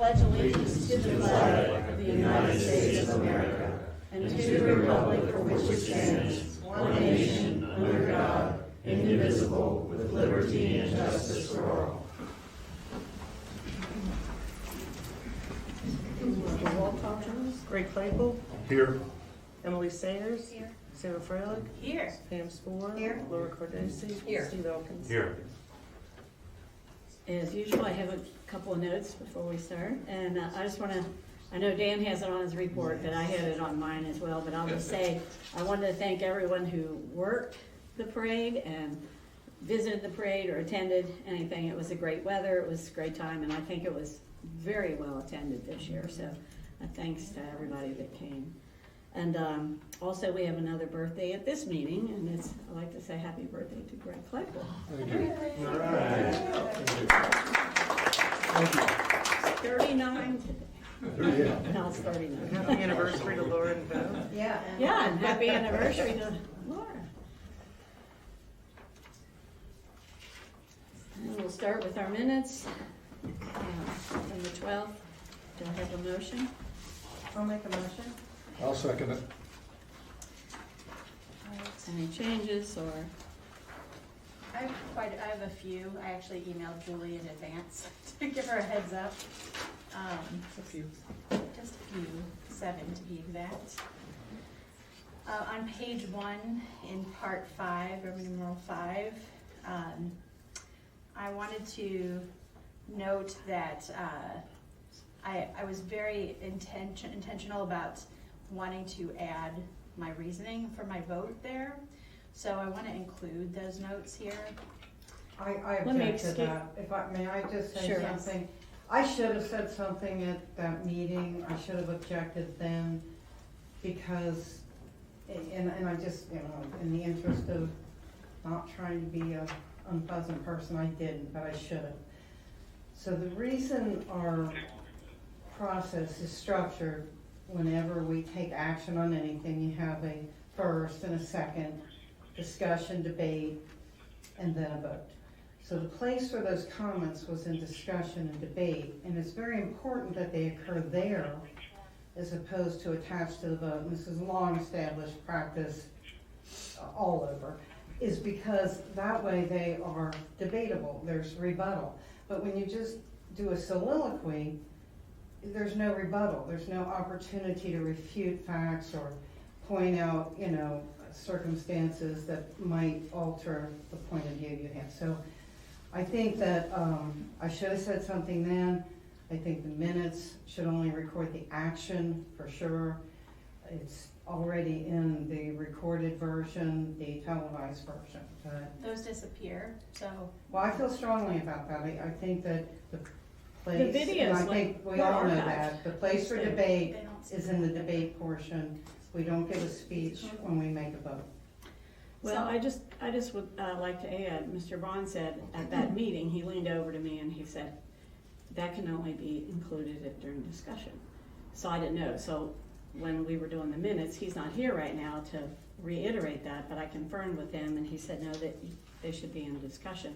pledge allegiance to the flag of the United States of America and to the republic for which it stands, one nation, under God, indivisible, with liberty and justice for all. Roll call, please. Greg Claypool. Here. Emily Sayers. Here. Sarah Freilich. Here. Pam Sporer. Here. Laura Cordesi. Here. Steve Elkins. Here. As usual, I have a couple of notes before we start, and I just want to, I know Dan has it on his report, but I had it on mine as well, but I'll just say, I wanted to thank everyone who worked the parade and visited the parade or attended anything. It was a great weather, it was a great time, and I think it was very well attended this year, so thanks to everybody that came. And also, we have another birthday at this meeting, and I'd like to say happy birthday to Greg Claypool. Thank you. All right. 39 today. Yeah. No, it's 39. Happy anniversary to Laura and Bev. Yeah. Yeah, and happy anniversary to Laura. And we'll start with our minutes from the 12th. Do I have a motion? I'll make a motion. I'll second it. Any changes or? I have a few. I actually emailed Julie in advance to give her a heads up. A few. Just a few, 7 to be exact. On page 1 in part 5, Roman numeral 5, I wanted to note that I was very intentional about wanting to add my reasoning for my vote there. So I want to include those notes here. I Let me object to excuse- that. May I just say Sure. something? I should have said something at that meeting. I should have objected then because, and I just, in the interest of not trying to be an unpleasant person, I didn't, but I should have. So the reason our process is structured, whenever we take action on anything, you have a first and a second discussion, debate, and then a vote. So the place for those comments was in discussion and debate, and it's very important that they occur there as opposed to attached to the vote. And this is long established practice all over, is because that way they are debatable, there's rebuttal. But when you just do a soliloquy, there's no rebuttal, there's no opportunity to refute facts or point out, circumstances that might alter the point of view you have. So I think that I should have said something then. I think the minutes should only record the action for sure. It's already in the recorded version, the televised version. But, Those disappear, so well, I feel strongly about that. I think that the place, The videos, and I think we they're all know archived. that, the place for They debate don't see is in the debate portion. We don't give a speech when we make a vote. Well, I just would like to add, Mr. Vaughn said at that meeting, he leaned over to me and he said, that can only be included during discussion. So I didn't know. So when we were doing the minutes, he's not here right now to reiterate that, but I confirmed with him and he said, no, that they should be in discussion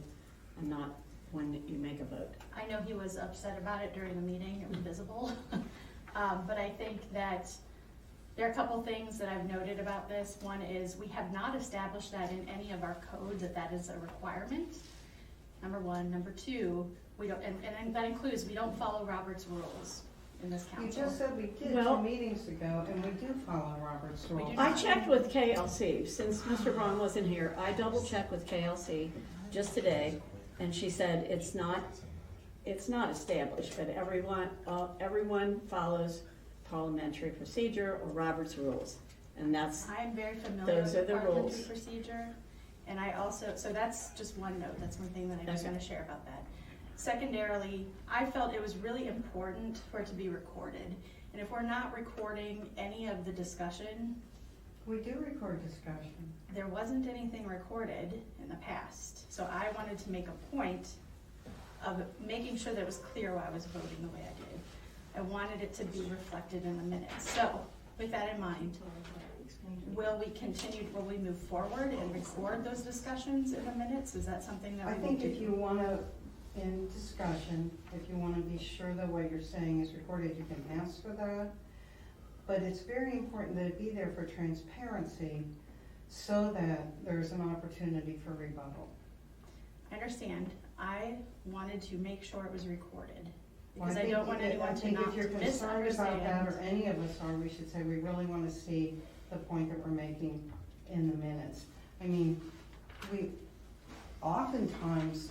and not when you make a vote. I know he was upset about it during the meeting, it was visible. But I think that there are a couple things that I've noted about this. One is we have not established that in any of our codes that is a requirement. Number one. Number two, we don't, and that includes we don't follow Robert's rules in this You council. just said we did Well- 2 meetings ago, and we do follow Robert's We do rules. not. I checked with KLC, since Mr. Braun wasn't here, I double checked with KLC just today, and she said it's not established, but everyone follows parliamentary procedure or Robert's rules, and that's, I am very familiar Those with are the parliamentary rules. procedure, and I also, so that's just one note, that's one thing that I just Okay. want to share about that. Secondarily, I felt it was really important for it to be recorded, and if we're not recording any of the discussion, We do record discussion. there wasn't anything recorded in the past, so I wanted to make a point of making sure that it was clear why I was voting the way I did. I wanted it to be reflected in the minutes. So, with that in mind, will we move forward and record those discussions in the minutes? Is that something that we I will think do? if you want to in discussion, if you wanna be sure that what you're saying is recorded, you can ask for that. But it's very important that it be there for transparency so that there's an opportunity for rebuttal. I understand. I wanted to make sure it was recorded, Well, because I don't want anyone to not I think if you're concerned about that, or misunderstand. any of us are, we should say we really wanna see the point that we're making in the minutes. I mean, we oftentimes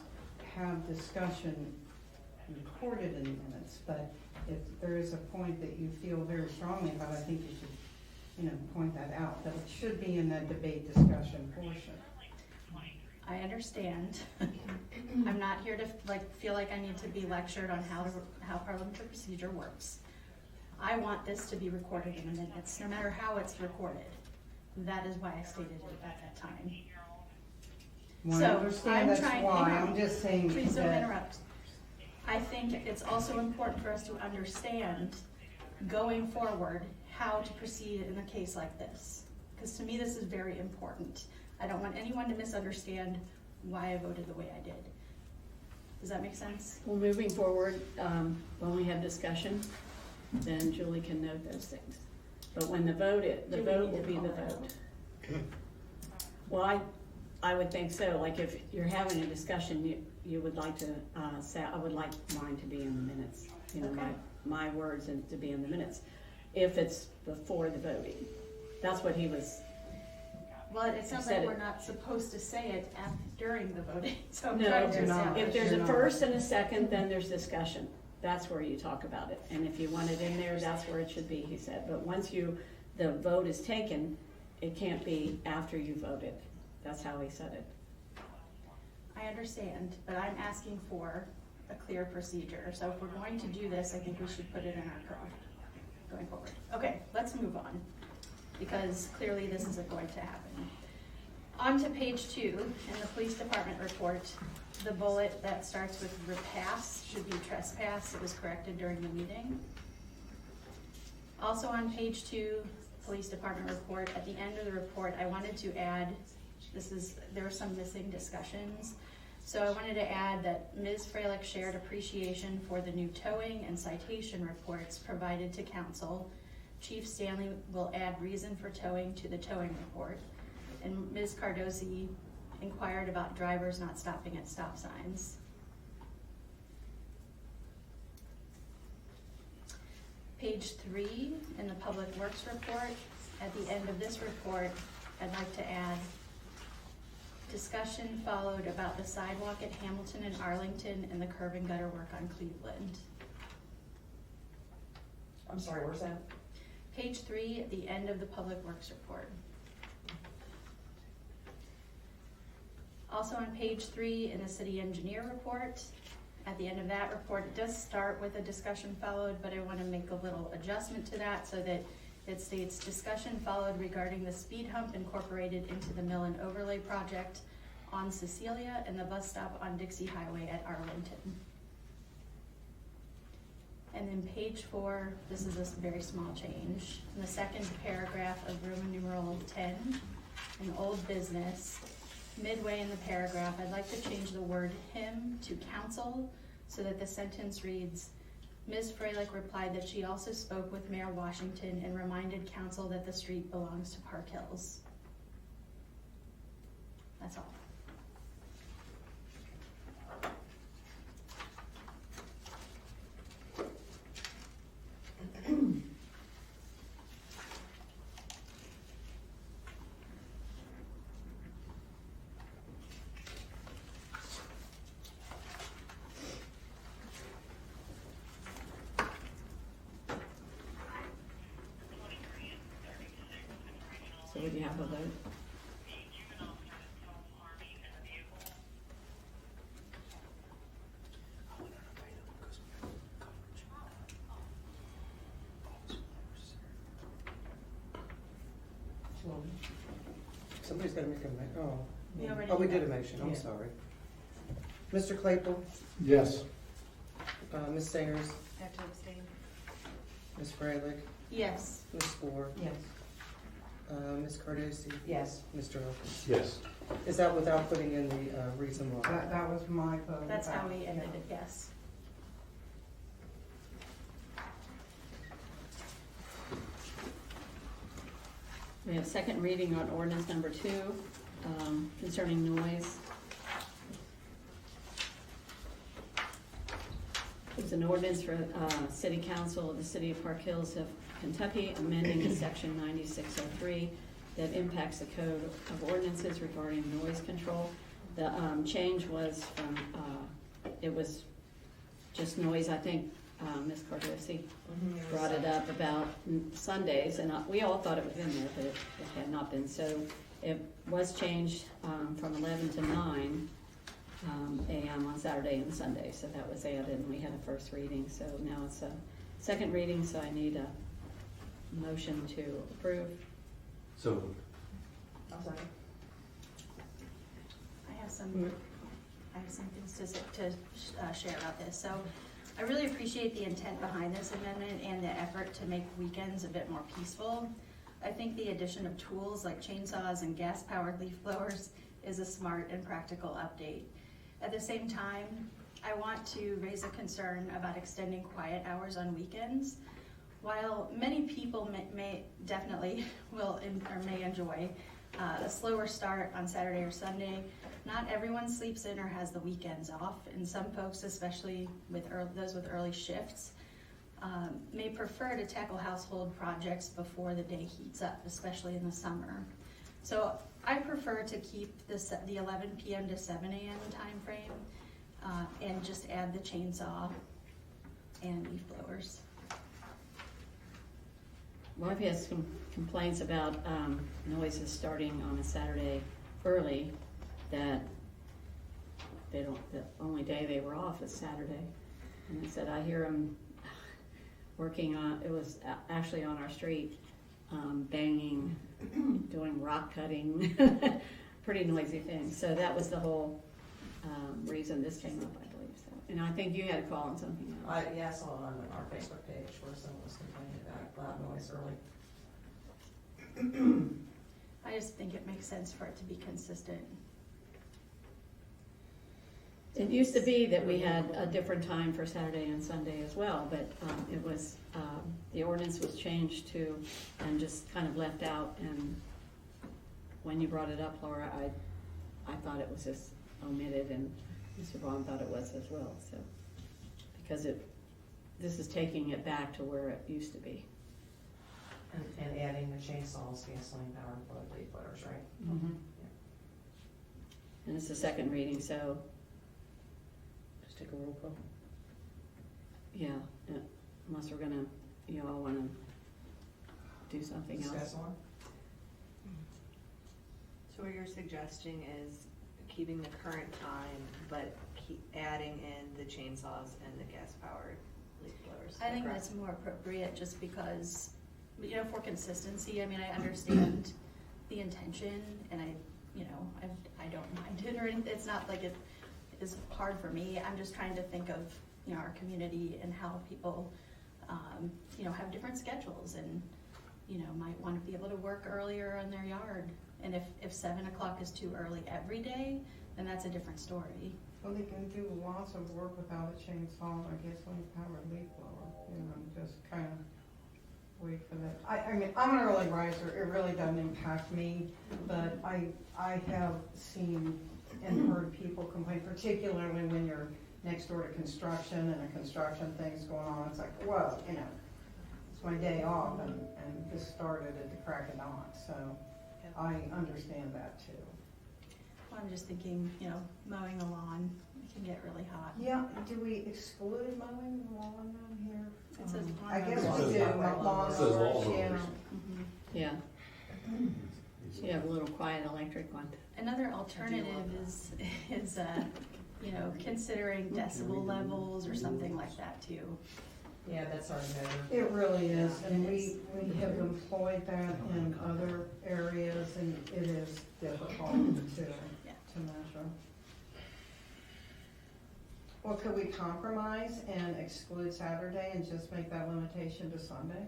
have discussion recorded in minutes, but if there is a point that you feel very strongly about, I think you should, point that out, that it should be in that debate discussion portion. I understand. I'm not here to feel like I need to be lectured on how parliamentary procedure works. I want this to be recorded in the minutes, no matter how it's recorded. That is why I stated it at that time. Well, I So, understand I'm that's trying- why, hang on. I'm just saying Please don't that, interrupt. I think it's also important for us to understand, going forward, how to proceed in a case like this. Because to me, this is very important. I don't want anyone to misunderstand why I voted the way I did. Does that make sense? Well, moving forward, when we have discussion, then Julie can note those things. But when the vote will be the vote. Well, I would think so, like if you're having a discussion, you would like to, say, I would like mine to be in the minutes. Okay. My words and to be in the minutes, if it's before the voting. That's what he was, Well, it sounds said like it. we're not supposed to say it during the voting, so I'm no, trying to you're not. establish. if there's You're a not. first and a second, then there's discussion. That's where you talk about it. And if you want it in there, that's where it should be, he said. But once the vote is taken, it can't be after you voted. That's how he said it. I understand, but I'm asking for a clear procedure. So if we're going to do this, I think we should put it in our code going forward. Okay, let's move on, because clearly this isn't going to happen. On to page 2 in the police department report. The bullet that starts with repass should be trespass. It was corrected during the meeting. Also on page 2, police department report, at the end of the report, I wanted to add, there were some missing discussions. So I wanted to add that Ms. Freilich shared appreciation for the new towing and citation reports provided to council. Chief Stanley will add reason for towing to the towing report. And Ms. Cardosi inquired about drivers not stopping at stop signs. Page 3 in the Public Works report, at the end of this report, I'd like to add, discussion followed about the sidewalk at Hamilton and Arlington and the curb and gutter work on Cleveland. I'm sorry, where's that? Page 3 at the end of the Public Works report. Also on page 3 in the city engineer report, at the end of that report, it does start with a discussion followed, but I want to make a little adjustment to that so that it states discussion followed regarding the speed hump incorporated into the mill and overlay project on Cecilia and the bus stop on Dixie Highway at Arlington. And then page 4, this is a very small change. In the second paragraph of Roman numeral 10, in old business, midway in the paragraph, I'd like to change the word him to council so that the sentence reads, Ms. Freilich replied that she also spoke with Mayor Washington and reminded council that the street belongs to Park Hills. That's all. So would you have a vote? Somebody's gotta make a We already we did did a that. motion, I'm Yeah. sorry. Mr. Claypool, Yes. Ms. Sayers, I have to abstain. Ms. Freilich, Yes. Ms. Spore, yes. Ms. Cardosi? Yes. Mr. Elkins? Yes. Is that without putting in the reason why? That was my vote. That's how we Yeah. ended it, yes. We have second reading on ordinance number 2, concerning noise. It's an ordinance for City Council of the City of Park Hills of Kentucky, amending section 9603 that impacts the code of ordinances regarding noise control. The change was from, it was just noise, I think Ms. Cardosi brought it up about Sundays, and we all thought it was in there, but it had not been. So it was changed from 11 to 9 a.m. on Saturday and Sunday, so that was added, and we had a first reading. So now it's a second reading, so I need a motion to approve. So, I have some things to share about this. So I really appreciate the intent behind this amendment and the effort to make weekends a bit more peaceful. I think the addition of tools like chainsaws and gas-powered leaf blowers is a smart and practical update. At the same time, I want to raise a concern about extending quiet hours on weekends. While many people may enjoy a slower start on Saturday or Sunday, not everyone sleeps in or has the weekends off, and some folks, especially with those with early shifts, may prefer to tackle household projects before the day heats up, especially in the summer. So I prefer to keep the 11 p.m. to 7 a.m. time frame, and just add the chainsaw and leaf blowers. Well, I've had some complaints about noises starting on a Saturday early, that the only day they were off is Saturday. And I said, I hear them working on, it was actually on our street, banging, doing rock cutting, pretty noisy things. So that was the whole reason this came up, I believe. So, and I think you had a call on something else. I saw it on our Facebook page where someone was complaining about loud noise early. I just think it makes sense for it to be consistent. It used to be that we had a different time for Saturday and Sunday as well, but it was, the ordinance was changed to, and just kind of left out, and when you brought it up, Laura, I thought it was just omitted, and Mr. Vaughn thought it was as well, so. Because this is taking it back to where it used to be. And adding the chainsaws, gasoline powered leaf blowers, right? Mm-hmm. And it's the second reading, so, Just take a roll call. yeah, unless we're gonna, you all wanna do something else. Discuss more? So what you're suggesting is keeping the current time, but keep adding in the chainsaws and the gas-powered leaf blowers. I think that's more appropriate just because, for consistency, I mean, I understand the intention and I don't mind it or anything. It's not like it is hard for me. I'm just trying to think of, our community and how people, have different schedules and, might want to be able to work earlier in their yard. And if 7 o'clock is too early every day, then that's a different story. Well, they can do lots of work without a chainsaw, I guess, when you power leaf blower, just kind of wait for that. I mean, I'm an early riser, it really doesn't impact me, but I have seen and heard people complain, particularly when you're next door to construction and a construction thing's going on, it's like, whoa, it's my day off and this started at the crack of dawn, so I understand that too. Well, I'm just thinking, mowing the lawn, it can get really hot. Yeah, do we exclude mowing the lawn down here? It says I guess lawn we do, mowers. lawn It says lawn mowers, yeah. mowers. Mhm. Yeah. So you have a little quiet electric one. Another alternative is considering decibel levels or something like that too. Yeah, that's our measure. It really is, Yeah, and it we is. have employed that in other areas, and it is difficult to measure. Well, could we compromise and exclude Saturday and just make that limitation to Sunday?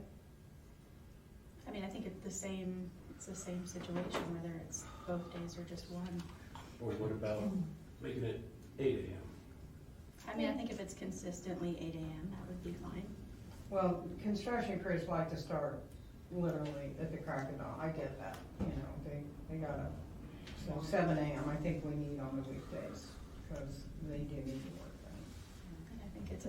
I mean, I think it's the same it's the same situation, whether it's both days or just one. Or what about making it 8 AM? I mean, I think if it's consistently 8 AM, that would be fine. Well, construction crews like to start literally at the crack of dawn, I get that, you know, they gotta, so 7 AM, I think we need on the weekdays, because they do need to work then. And I think it's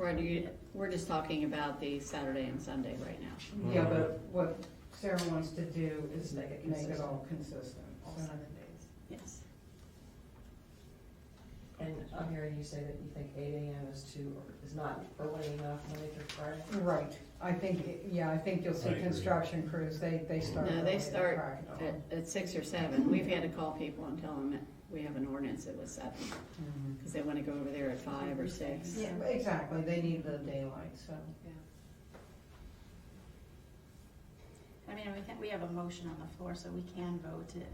We're just talking about the Saturday and Sunday right now. Yeah, but what Sarah wants to do is Make it make it all consistent. All so. 7 days. Yes. And I'm hearing you say that you think 8 AM is not early enough Monday through Friday? Right, I think, I think you'll I see agree. construction crews, they start. No, early they at the start crack of dawn. at 6 or 7. We've had to call people and tell them that we have an ordinance that was 7, because they want to go over there at 5 or 6. Yeah, exactly, they need the daylight, so. Yeah. I mean, we have a motion on the floor, so we can vote it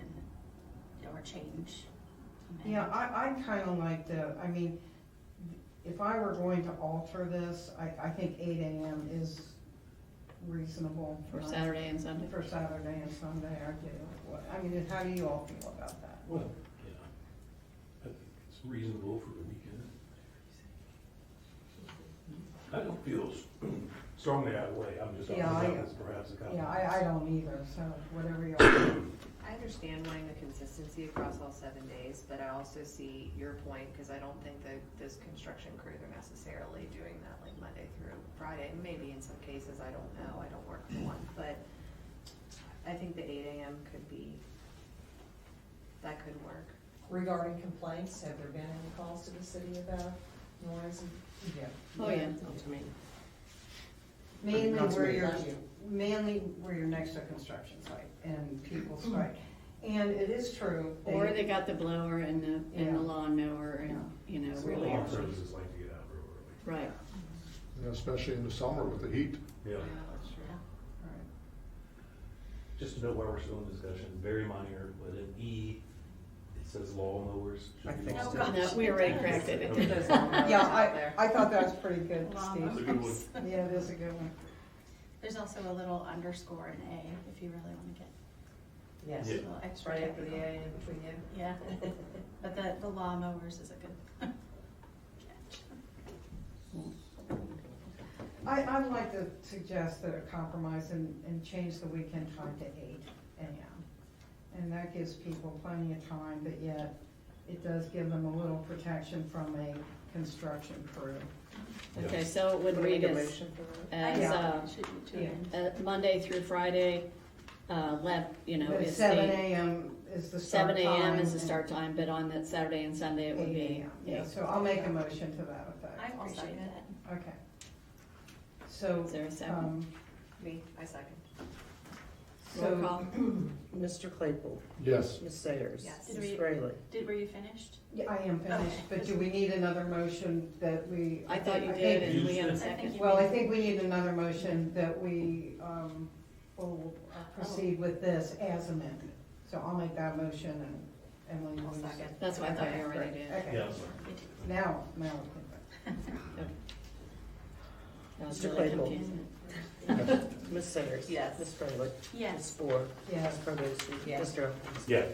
or change. amend. Yeah, I kind of like I mean, if I were going to alter this, I think 8 AM is reasonable. For Saturday and Sunday. For Saturday and Sunday, I do. I mean, how do you all feel about that? Well, yeah, I think it's reasonable for the weekend. I don't feel strongly that way, I'm just, Yeah, perhaps a couple. Yeah, I don't either, so whatever you all. I understand wanting the consistency across all 7 days, but I also see your point, because I don't think that those construction crews are necessarily doing that like Monday through Friday. Maybe in some cases, I don't know, I don't work for one, but I think the 8 AM that could work. Regarding complaints, have there been any calls to the city about noise? Yeah. Oh, yeah. Not to me. Mainly Not to where me, you're, not you. mainly where you're next to a construction site and people strike. And it is true. Or they got the blower and the Yeah. lawnmower and, you know, So really lawn early. services like to get out real early. Right. Yeah, especially in the summer with the heat. Yeah. That's true. Right. Just to know why we're still in discussion, very minor, but in E, it says lawnmowers. I should be think lawn so. services. No, we already corrected it. Those lawnmowers Yeah, out there. I thought that was pretty good, Steve. It's a good one. Yeah, it is a good one. There's also a little underscore in A, if you really want to get Yes. a Yeah. little extra Right after the technical. A in between you. Yeah, but the lawnmowers is a good catch. I'd like to suggest a compromise and change the weekend time to 8 AM. And that gives people plenty of time, but yet it does give them a little protection from a construction crew. Okay, so it would Wanna read make a as, motion for that? as, Yeah. Should be two Yeah. ends. Monday through Friday, But is 7 the, AM is the start 7 time. AM is the and start time, but on that Saturday and Sunday, it would 8 be AM. Yeah, 8. so I'll make a motion to that effect. I I'll appreciate second. that. Okay. So, Is there a second? Me, I second. Roll so, call? Mr. Claypool, Yes. Ms. Sayers. Yes. Did Ms. we- Fraley. Were you finished? yeah, I am finished, Okay. but do we need another motion that we? I thought you think- did, and we have a I think second. you- Well, I think we need another motion that we, will proceed with this as amended. So I'll make that motion and Emily will. I'll second. That's what I thought you Okay, already great. did. Okay, Yeah, I'm sorry. now we can vote. That was Mr. really Claypool. confusing. Ms. Sayers. Yes. Ms. Fraley. Ms. Yes. Ford. Yes. Ms. Cardosi. Yes. Mr. Elkins. Yeah,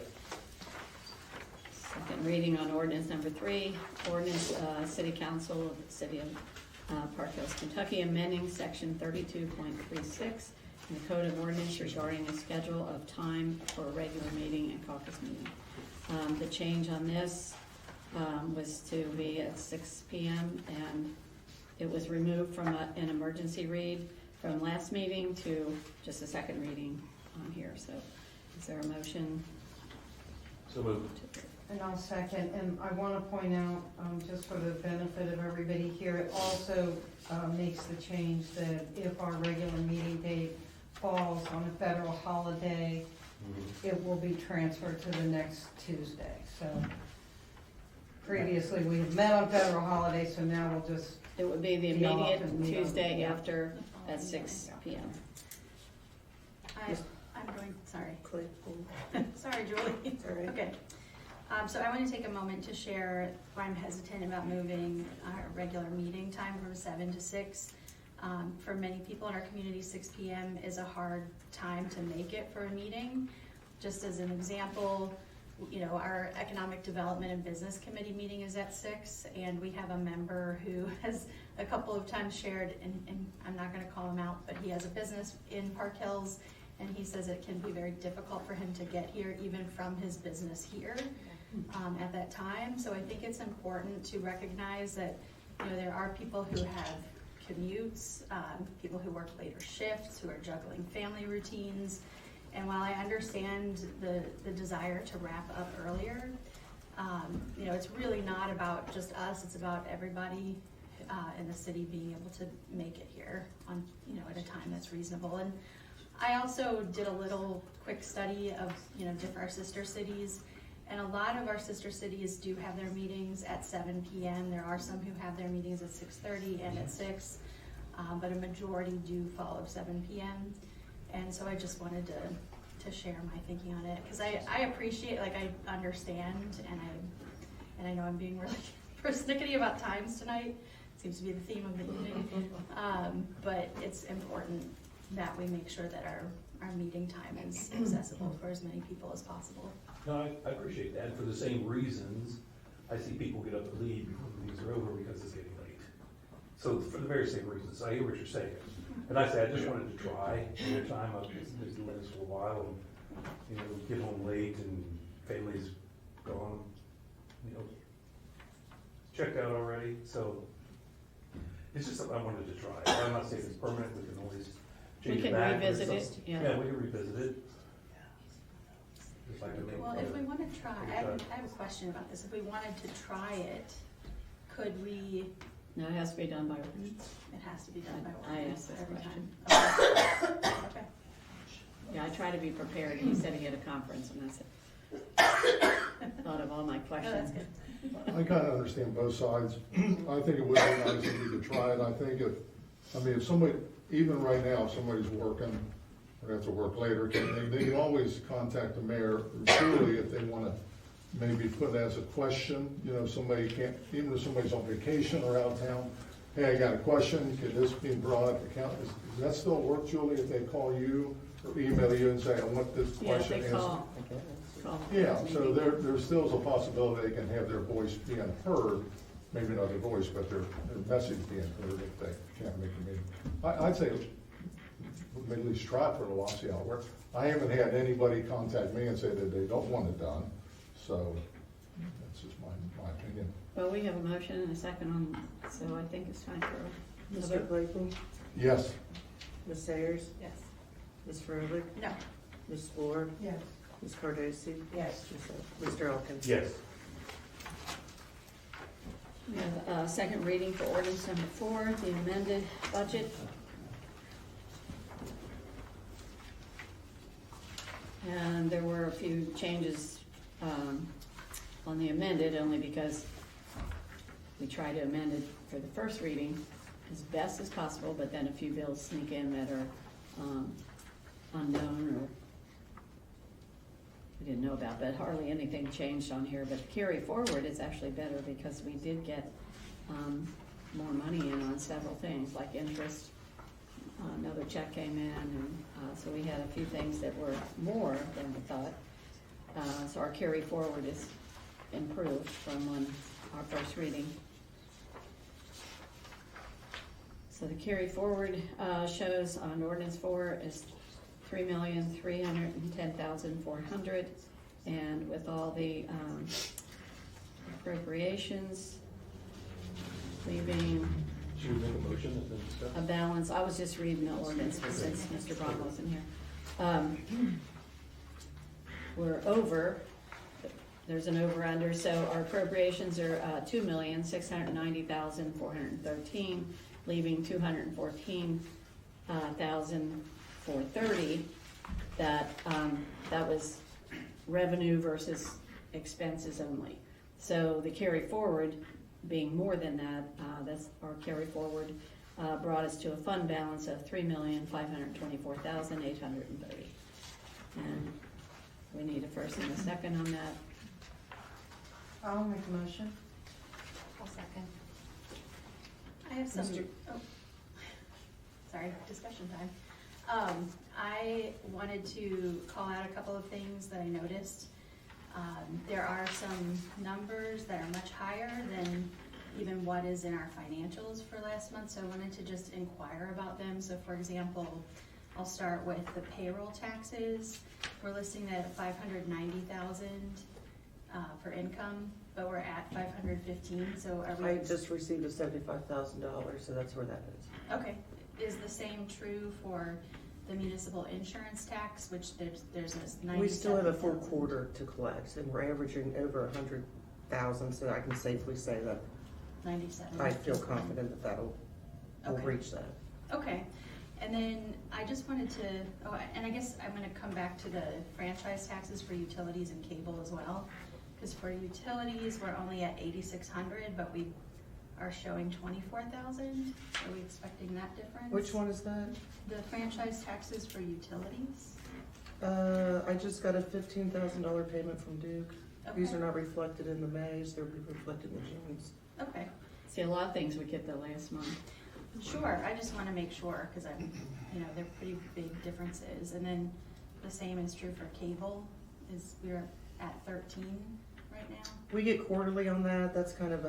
Second reading on ordinance number 3, ordinance, City Council of the City of Park Hills, Kentucky, amending section 32.36 in the Code of Ordinance regarding a schedule of time for a regular meeting and caucus meeting. The change on this was to be at 6 PM, and it was removed from an emergency read from last meeting to just a second reading on here. So is there a motion so moved. to? And I'll second, and I want to point out, just for the benefit of everybody here, it also makes the change that if our regular meeting date falls on a federal holiday, it will be transferred to the next Tuesday. So previously, we had met on federal holidays, so now we'll just, It would be the The immediate alternate, Tuesday yeah. after at 6 PM. I'm going, sorry. Claypool. Sorry, Julie. Sorry. Okay. So I want to take a moment to share why I'm hesitant about moving our regular meeting time from 7 to 6. For many people in our community, 6 PM is a hard time to make it for a meeting. Just as an example, you know, our Economic Development and Business Committee meeting is at 6, and we have a member who has a couple of times shared, and I'm not gonna call him out, but he has a business in Park Hills, and he says it can be very difficult for him to get here, even from his business here, at that time. So I think it's important to recognize that, you know, there are people who have commutes, people who work later shifts, who are juggling family routines. And while I understand the desire to wrap up earlier, you know, it's really not about just us, it's about everybody in the city being able to make it here on, you know, at a time that's reasonable. And I also did a little quick study of, you know, our sister cities, and a lot of our sister cities do have their meetings at 7 p.m. There are some who have their meetings at 6:30 and at 6, but a majority do follow 7 p.m. And so I just wanted to share my thinking on it, because I appreciate, like, I understand, and I know I'm being really persnickety about times tonight. Seems to be the theme of the evening. But it's important that we make sure that our meeting time is accessible for as many people as possible. No, I appreciate that, and for the same reasons, I see people get up and leave before the meetings are over because it's getting late. So for the very same reasons, I hear what you're saying. And I say, I just wanted to try, in your time, I've been doing this for a while, and, you know, get home late and family's gone, you know, checked out already, so it's just something I wanted to try. I'm not saying it's permanent, we can always We change can it back. revisit it, yeah. Yeah, we can revisit it. If I can make. Well, if we want to try, I have a question about this. If we wanted to try it, could we, No, it has to be done by ordinance. it has to be done by I ordinance asked this every question. time? Okay. Okay. Yeah, I try to be prepared, and he said he had a conference, and I thought of all my No, questions. that's good. I kind of understand both sides. I think it would be nice if we could try it. I think if somebody, even right now, if somebody's working, or have to work later, they can always contact the mayor, truly, if they want to maybe put it as a question, you know, somebody can't, even if somebody's on vacation or out of town, hey, I got a question, can this be brought up to count? Does that still work, Julie, if they call you or email you and say, I want this Yeah, if question they answered? call. Yeah, so there still is a possibility they can have their voice being heard, maybe not their voice, but their message being heard if they can't make a meeting. I'd say, at least try for a while, see how it works. I haven't had anybody contact me and say that they don't want it done, so that's just my opinion. Well, we have a motion and a second on, so I think it's time for a Mr. vote. Blakely, Yes, Ms. Sayers, Yes. Ms. Frylich, No. Ms. Fluor, Yes. Ms. Cardosi. Yes. Mr. Elkins. Yes. We have a second reading for ordinance number 4, the amended budget. And there were a few changes on the amended, only because we try to amend it for the first reading as best as possible, but then a few bills sneak in that are unknown or we didn't know about, but hardly anything changed on here. But carry forward is actually better because we did get more money in on several things, like interest. Another check came in, and so we had a few things that were more than we thought. So our carry forward is improved from our first reading. So the carry forward shows on ordinance 4 is $3,310,400, and with all the appropriations, leaving Should we make a motion and then discuss? a balance. I was just reading the ordinance since Mr. Braun wasn't here. We're over, there's an over-under, so our appropriations are $2,690,413, leaving $214,430. That was revenue versus expenses only. So the carry forward being more than that, that's our carry forward brought us to a fund balance of $3,524,830. And we need a first and a second on that. I'll make a motion. I'll second. I have some, Mr. oh, sorry, discussion time. I I wanted to call out a couple of things that I noticed. There are some numbers that are much higher than even what is in our financials for last month, so I wanted to just inquire about them. So for example, I'll start with the payroll taxes. We're listing that at 590,000 for income, but we're at 515, so are we? I just received a $75,000, so that's where that is. Okay, is the same true for the municipal insurance tax, which there's this 97,000? We still have a full quarter to collect, and we're averaging over 100,000, so I can safely say that 97. I feel confident that we'll Okay. reach that. Okay, and then I just wanted to, and I guess I'm gonna come back to the franchise taxes for utilities and cable as well. Because for utilities, we're only at 8,600, but we are showing 24,000. Are we expecting that difference? Which one is that? The franchise taxes for utilities. I just got a $15,000 payment from Duke. These Okay. are not reflected in the Mays, they're reflected in the Junes. Okay, See, a lot of things we get the last month. sure, I just wanna make sure, cause they're pretty big differences. And then the same is true for cable, we're at 13 right now. We get quarterly on that, that's kind of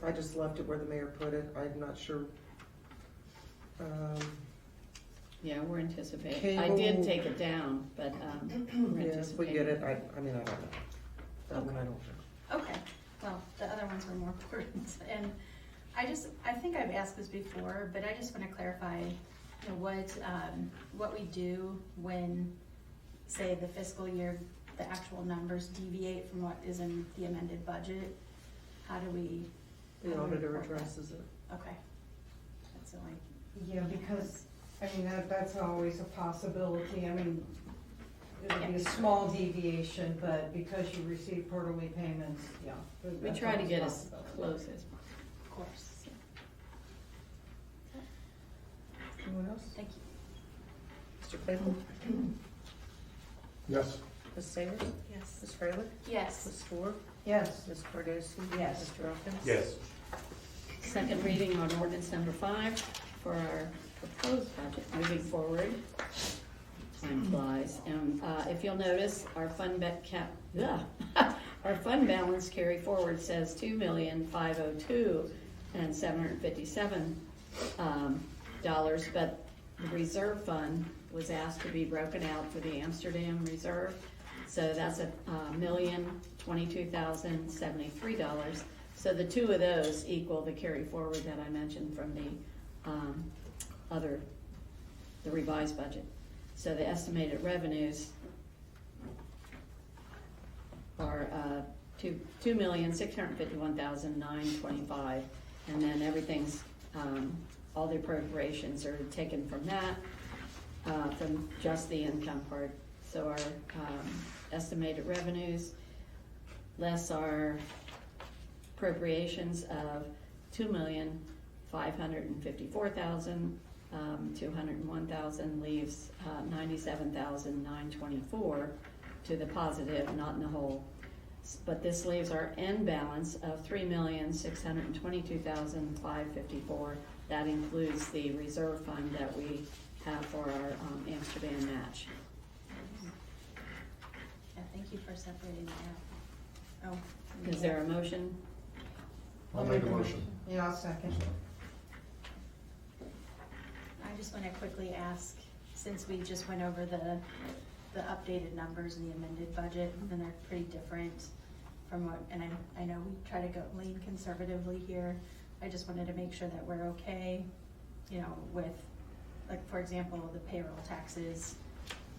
I just left it where the mayor put it, I'm not sure. Yeah, we're anticipating. I did Cable- take it down, but, we're Yeah, if we get anticipating. it, I mean, I don't know. That one I don't know. Okay, well, the other ones were more important, and I think I've asked this before, but I just wanna clarify, you know, what we do when, say, the fiscal year, the actual numbers deviate from what is in the amended budget. How do we? The auditor report that? addresses it. Okay, that's the only, Yeah, because, I mean, that's always a possibility. I mean, it'll be a small deviation, but because you receive quarterly payments, yeah. We that's try to always get a as possibility. close as of course, Anyone else? thank you. Mr. Claypool? Yes, Ms. Sayers? Yes. Ms. Freilich? Yes. Ms. Ford? Yes, Ms. Cardosi? Yes. Mr. Elkins? Yes. Second reading on ordinance number 5 for our proposed budget moving forward. Time flies. And if you'll notice, our fund our fund balance carry forward says $2,502,757 dollars, but the reserve fund was asked to be broken out for the Amsterdam Reserve. So that's $1,022,073. So the two of those equal the carry forward that I mentioned from the the revised budget. So the estimated revenues are $2,651,925, and then everything's all the appropriations are taken from that, from just the income part. So our estimated revenues less our appropriations of $2,554,201 leaves $97,924 to the positive, not in the hole. But this leaves our end balance of $3,622,554. That includes the reserve fund that we have for our Amsterdam match. Yeah, thank you for separating that out. Oh. Is there a motion? I'll make a motion. yeah, I'll second. I just want to quickly ask, since we just went over the updated numbers in the amended budget, and they're pretty different from what, and I know we try to go lean conservatively here. I just wanted to make sure that we're okay, you know, with, like, for example, the payroll taxes.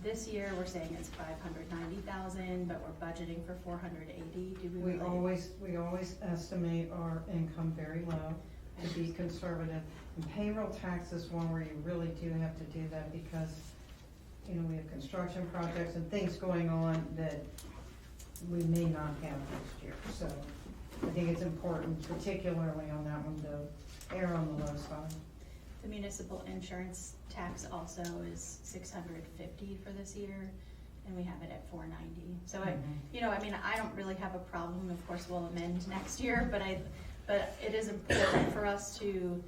This year, we're saying it's 590,000, but we're budgeting for 480. Do we We really? always estimate our income very low to be conservative. And payroll tax is one where you really do have to do that because, you know, we have construction projects and things going on that we may not have next year. So I think it's important, particularly on that one, to err on the low side. The municipal insurance tax also is $650 for this year, and we have it at $490. So I don't really have a problem. Of course, we'll amend next year, but it is important for us to, you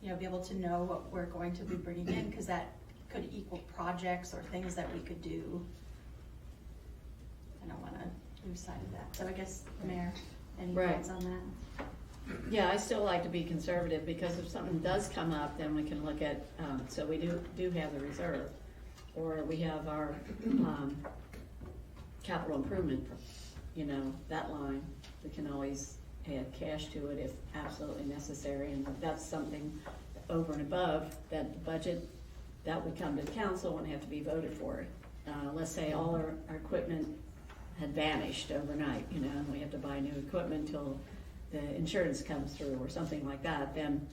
know, be able to know what we're going to be bringing in, because that could equal projects or things that we could do. I don't wanna lose sight of that. So I guess, Mayor, any Right. thoughts on that? Yeah, I still like to be conservative, because if something does come up, then we can look at, so we do have the reserve, or we have our, capital improvement, you know, that line, we can always add cash to it if absolutely necessary, and if that's something over and above that the budget, that would come to the council and have to be voted for. Let's say all our equipment had vanished overnight, you know, and we have to buy new equipment till the insurance comes through or something like that, then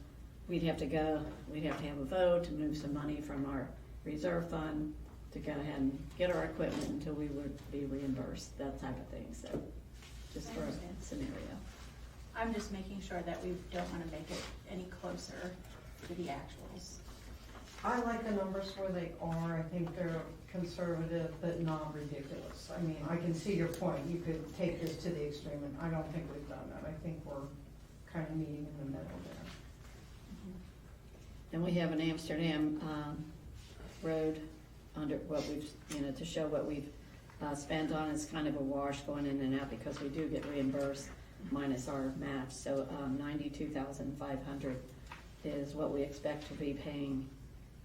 we'd have to have a vote to move some money from our reserve fund to go ahead and get our equipment until we would be reimbursed, that type of thing, so, just I for understand. a scenario. I'm just making sure that we don't wanna make it any closer to the actuals. I like the numbers where they are. I think they're conservative, but not ridiculous. I mean, I can see your point. You could take this to the extreme, and I don't think we've done that. I think we're kind of meeting in the middle there. And we have an Amsterdam, road under what we've, you know, to show what we've, spent on. It's kind of a wash going in and out because we do get reimbursed minus our match. So, 92,500 is what we expect to be paying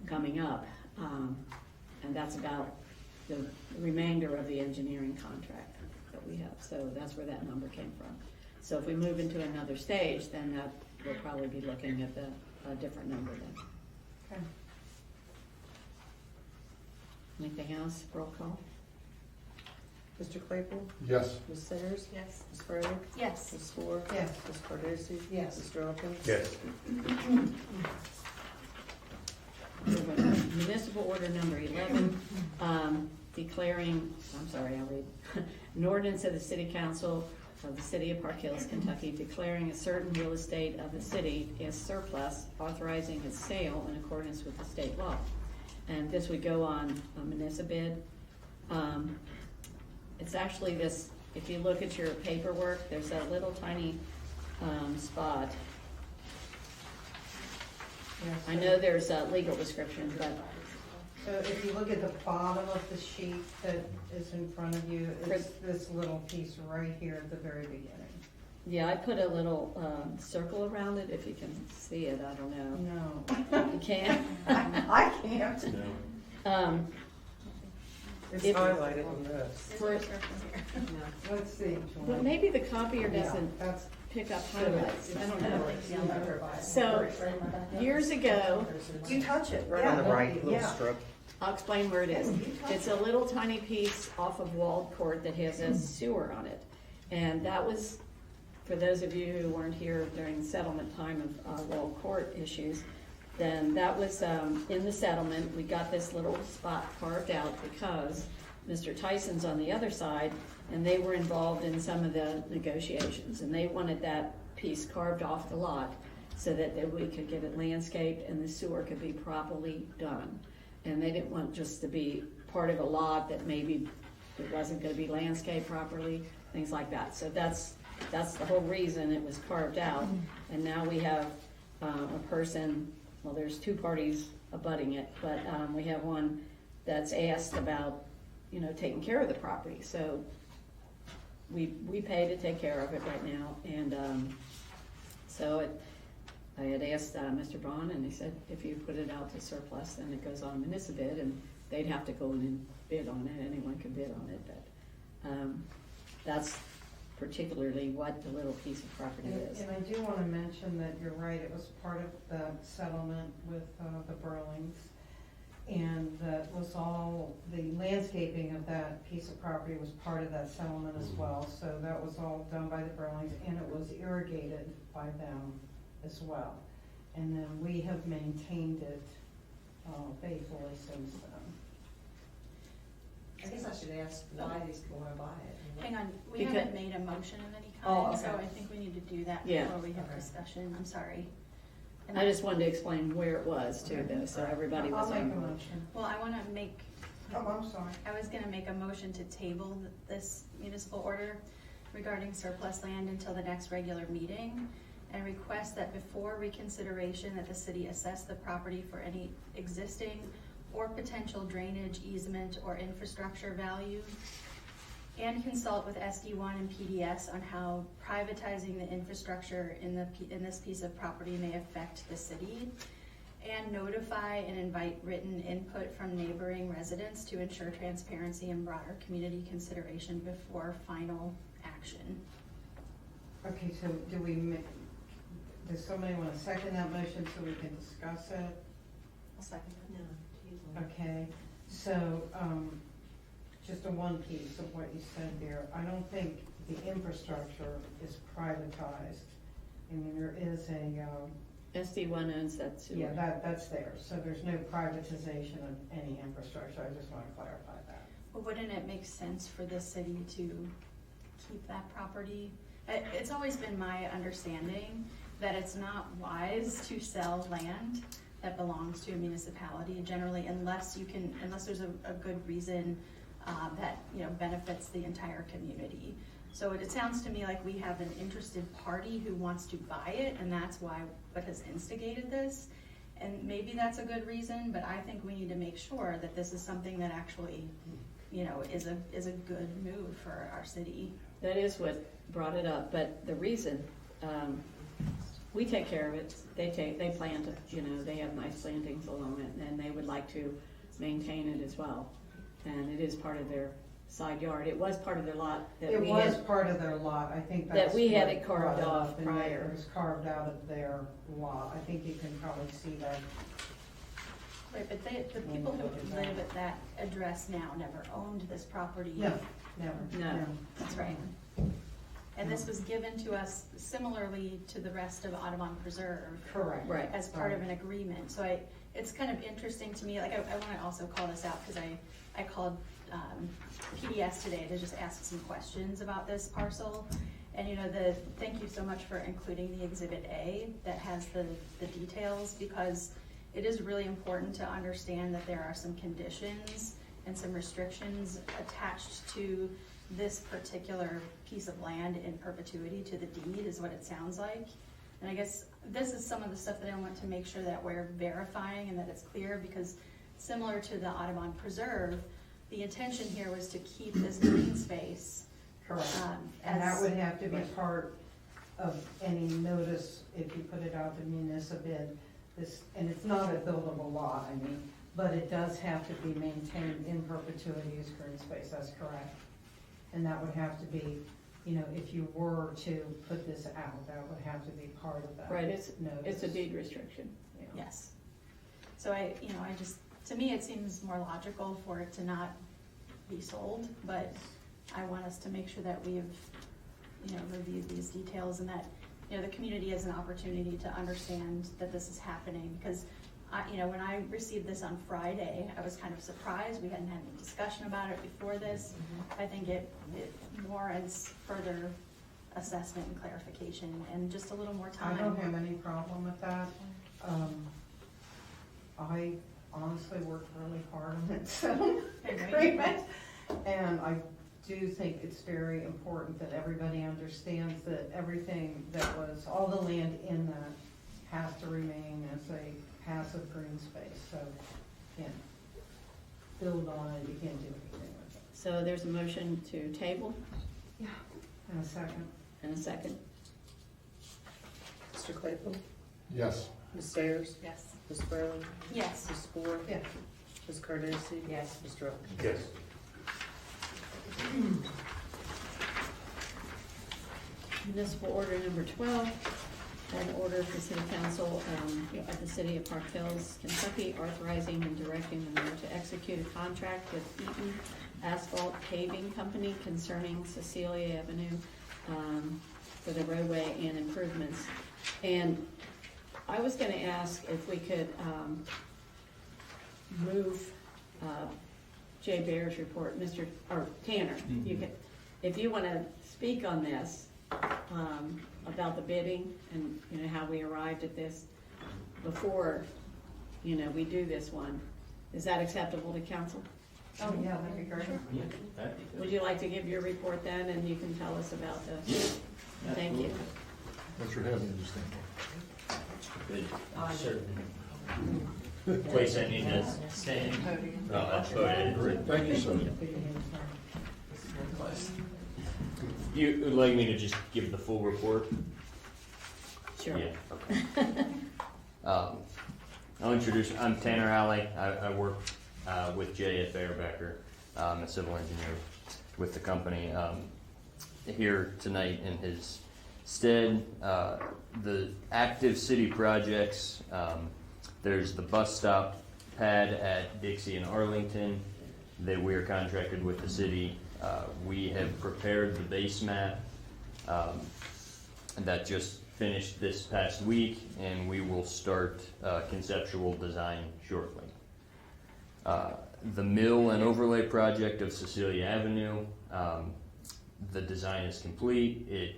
coming up. And that's about the remainder of the engineering contract that we have. So that's where that number came from. So if we move into another stage, then that, we'll probably be looking at a different number then. Okay. Anything else? Roll call? Mr. Claypool? Yes. Ms. Sayers? Yes. Ms. Fryland? Yes. Ms. Moore? Yes. Ms. Cardosi? Yes. Mr. Elkins? Yes. Municipal order number 11, declaring, I'm sorry, I'll read. An ordinance of the City Council of the City of Park Hills, Kentucky, declaring a certain real estate of the city as surplus, authorizing its sale in accordance with the state law. And this would go on a municipal bid. It's actually this, if you look at your paperwork, there's a little tiny spot. Yes. I know there's a legal description, but So if you look at the bottom of the sheet that is in front of you, it's this little piece right here at the very beginning. yeah, I put a little circle around it, if you can see it, I don't know. No. You can? I can't. It's If- highlighted on this. There's For- a circle here. Let's see. Well, maybe the copier Yeah, doesn't that's, pick up highlights, I don't know. So, years ago, You touch it right Yeah, on the right yeah. little strip. I'll explain where it is. It's a little tiny piece off of Walled Court that has a sewer on it. And that was, for those of you who weren't here during the settlement time of Walled Court issues, then that was in the settlement. We got this little spot carved out because Mr. Tyson's on the other side, and they were involved in some of the negotiations. And they wanted that piece carved off the lot so that we could get it landscaped and the sewer could be properly done. And they didn't want just to be part of a lot that maybe it wasn't gonna be landscaped properly, things like that. So that's the whole reason it was carved out. And now we have a person, well, there's two parties abutting it, but we have one that's asked about, you know, taking care of the property. So we pay to take care of it right now. And I had asked Mr. Braun, and he said, if you put it out to surplus, then it goes on municipal bid, and they'd have to go in and bid on it. Anyone could bid on it, but that's particularly what the little piece of property is. and I do wanna mention that you're right, it was part of the settlement with the Burlings. And that was all, the landscaping of that piece of property was part of that settlement as well. So that was all done by the Burlings, and it was irrigated by them as well. And then we have maintained it faithfully since then. I guess I should ask why these people wanna buy it. Hang on, we Because- haven't made a motion of any Oh, kind, so okay. I think we need to do that Yeah. before we have Okay. discussion. I'm sorry. And I just wanted to explain where it was too, though, so everybody was I'll make on a board. motion. Well, I wanna make, Oh, I'm sorry. I was gonna make a motion to table this municipal order regarding surplus land until the next regular meeting, and request that before reconsideration that the city assess the property for any existing or potential drainage, easement, or infrastructure value, and consult with SD1 and PDS on how privatizing the infrastructure in this piece of property may affect the city, and notify and invite written input from neighboring residents to ensure transparency and broader community consideration before final action. Okay, so does somebody want to second that motion so we can discuss it? I'll second it. Okay, so, just a one piece of what you said there. I don't think the infrastructure is privatized. I mean, there is a, SD1 owns that sewer. yeah, that's there. So there's no privatization of any infrastructure. I just want to clarify that. But wouldn't it make sense for the city to keep that property? It's always been my understanding that it's not wise to sell land that belongs to a municipality generally unless there's a good reason that, you know, benefits the entire community. So it sounds to me like we have an interested party who wants to buy it, and that's what has instigated this. And maybe that's a good reason, but I think we need to make sure that this is something that actually, you know, is a good move for our city. That is what brought it up, but the reason, we take care of it, they plant it, you know, they have nice plantings along it, and they would like to maintain it as well. And it is part of their side yard, it was part of their lot that It we was had, part of their lot. I think that that's. we had what it carved brought off up, and prior. It was carved out of their lot. I think you can probably see that. Right, but the people who live at that address now never owned this property. No, never. No. That's right. And this was given to us similarly to the rest of Audubon Preserve. Correct. Right. As part of an agreement. So it's kind of interesting to me, like I wanna also call this out, because I called PDS today to just ask some questions about this parcel. And you know, thank you so much for including the Exhibit A that has the details, because it is really important to understand that there are some conditions and some restrictions attached to this particular piece of land in perpetuity to the deed, is what it sounds like. And I guess this is some of the stuff that I want to make sure that we're verifying and that it's clear, because similar to the Audubon Preserve, the intention here was to keep this green space. Correct. And that as- would have to be part of any notice if you put it out to municipal bid. And it's not a buildable lot, I mean, but it does have to be maintained in perpetuity as green space, that's correct. And that would have to be, you know, if you were to put this out, that would have to be part of that. Right, it's notice. a deed restriction, yeah. Yes. So to me, it seems more logical for it to not be sold, but I want us to make sure that we've, you know, reviewed these details and that, you know, the community has an opportunity to understand that this is happening, because when I received this on Friday, I was kind of surprised. We hadn't had any discussion about it before this. I think it warrants further assessment and clarification and just a little more I time. don't have any problem with that. I honestly worked really hard on it, so, agreement. And I do think it's very important that everybody understands that everything that was, all the land in that has to remain as a passive green space, so you can't build on it, you can't do anything with it. So there's a motion to table Yeah. In a second. and a second. Mr. Claypool? Yes. Ms. Sayers? Yes. Ms. Spurling? Yes. Ms. Ford? Yeah. Ms. Cardosi? Yes. Mr. Rock? Yes. Municipal order number 12, an order for city council of the city of Park Hills, Kentucky, authorizing and directing the mayor to execute a contract with Eaton Asphalt Paving Company concerning Cecilia Avenue for the roadway and improvements. And I was gonna ask if we could move Jay Bear's report, or Tanner, you could, if you wanna speak on this, about the bidding and, you know, how we arrived at this before, you know, we do this one. Is that acceptable to council? Oh, yeah, that'd be great. Would you like to give your report then, and you can tell us about the, thank you. Thanks for having me this thing. Good, certainly. place I need to stand? No, that's voted. Great, thank you, sir. You would like me to just give the full report? Sure. Yeah, okay. I'll introduce, I'm Tanner Alley. I work with Jay at Bearbecker. I'm a civil engineer with the company. Here tonight in his stead, the active city projects, there's the bus stop pad at Dixie and Arlington that we are contracted with the city. We have prepared the base map that just finished this past week, and we will start conceptual design shortly. The mill and overlay project of Cecilia Avenue, the design is complete. It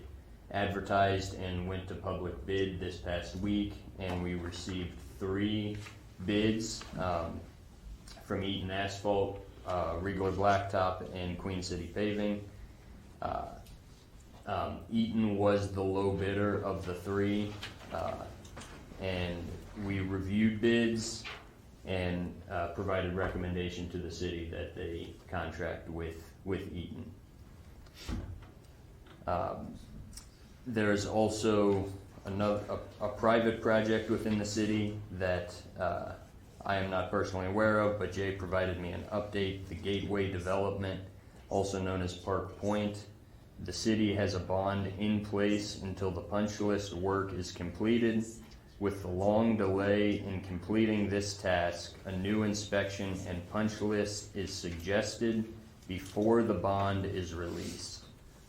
advertised and went to public bid this past week, and we received 3 bids from Eaton Asphalt, Regler Blacktop, and Queen City Paving. Eaton was the low bidder of the 3, and we reviewed bids and provided recommendation to the city that they contract with Eaton. There's also a private project within the city that I am not personally aware of, but Jay provided me an update. The Gateway development, also known as Park Point. The city has a bond in place until the punch list work is completed. With the long delay in completing this task, a new inspection and punch list is suggested before the bond is released.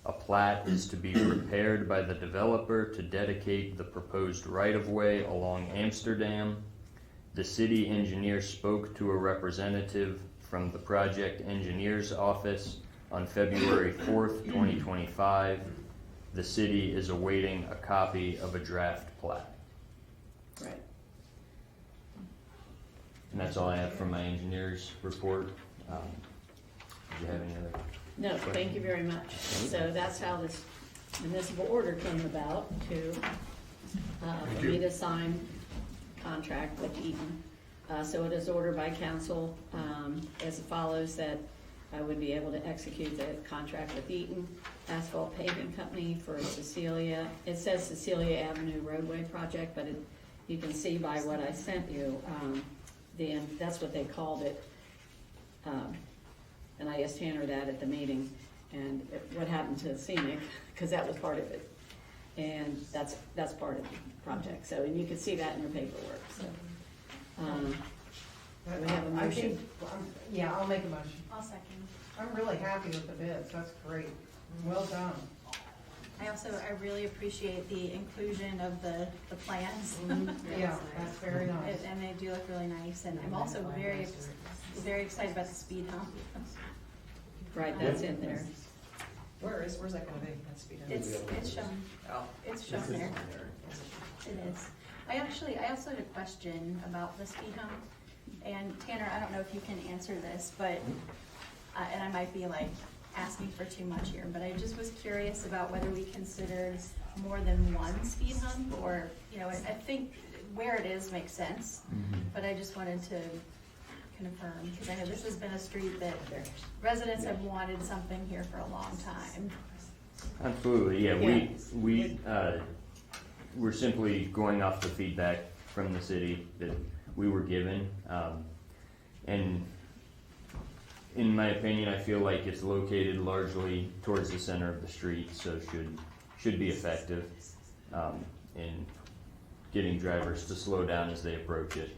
A plat is to be prepared by the developer to dedicate the proposed right-of-way along Amsterdam. The city engineer spoke to a representative from the project engineer's office on February 4th, 2025. The city is awaiting a copy of a draft plat. Right. And that's all I have from my engineer's report. Do you have any other? No, thank you very much. So that's how this municipal order came about to, for me to sign contract with Eaton. So it is ordered by council, as follows, that I would be able to execute the contract with Eaton Asphalt Paving Company for Cecilia. It says Cecilia Avenue roadway project, but you can see by what I sent you, Dan, that's what they called it. And I asked Tanner that at the meeting, and what happened to Scenic, because that was part of it. And that's part of the project, so, and you can see that in your paperwork, so. We have a I motion. think, yeah, I'll make a motion. I'll second. I'm really happy with the bids, that's great. Well done. I really appreciate the inclusion of the plans. Yeah, that's very nice. And they do look really nice, and I'm also very, very excited about the speed hump. Right, that's in there. Where's that gonna be? That's speed hump. It's shown, Oh. it's shown there. It is. I also had a question about the speed hump, and Tanner, I don't know if you can answer this, but, and I might be like asking for too much here, but I just was curious about whether we considered more than one speed hump, or, I think where it is makes sense, but I just wanted to confirm, because I know this has been a street that residents have wanted something here for a long time. Absolutely, yeah. We're simply going off the feedback from the city that we were given. And in my opinion, I feel like it's located largely towards the center of the street, so should be effective in getting drivers to slow down as they approach it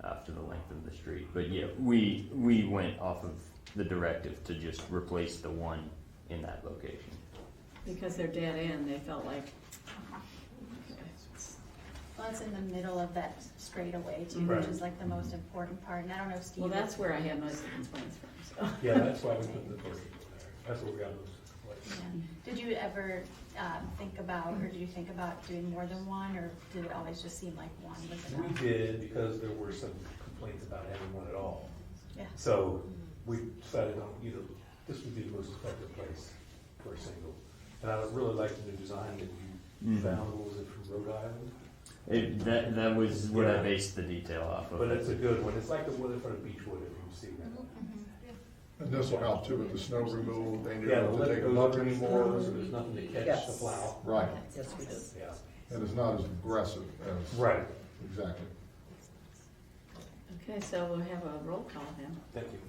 after the length of the street. But yeah, we went off of the directive to just replace the one in that location. Because they're dead end, they felt like, Well, it's in the middle of that straightaway too, Right. which is like the most important part, and I don't know if Steve. well, that's where I had most of the complaints from, so. Yeah, that's why we put the post there. That's what we got those. Yeah. Did you ever think about, or did you think about doing more than one, or did it always just seem like one was We enough? did, because there were some complaints about having one at all. Yeah. So we decided on this would be the most effective place for a single. And I would really like the new design that you found. What was it, from Rhode Island? That was what I based the detail off of. But it's a good one. It's like the one in front of Beechwood, if you see that. And this will help too with the snow removal, they don't Yeah, have the to lift take them goes up over the anymore. snow, so there's nothing to catch the Yes. plow. Right, Yes, we do. Yeah. and it's not as aggressive as. Right. Exactly. Okay, so we'll have a roll call then. Thank you.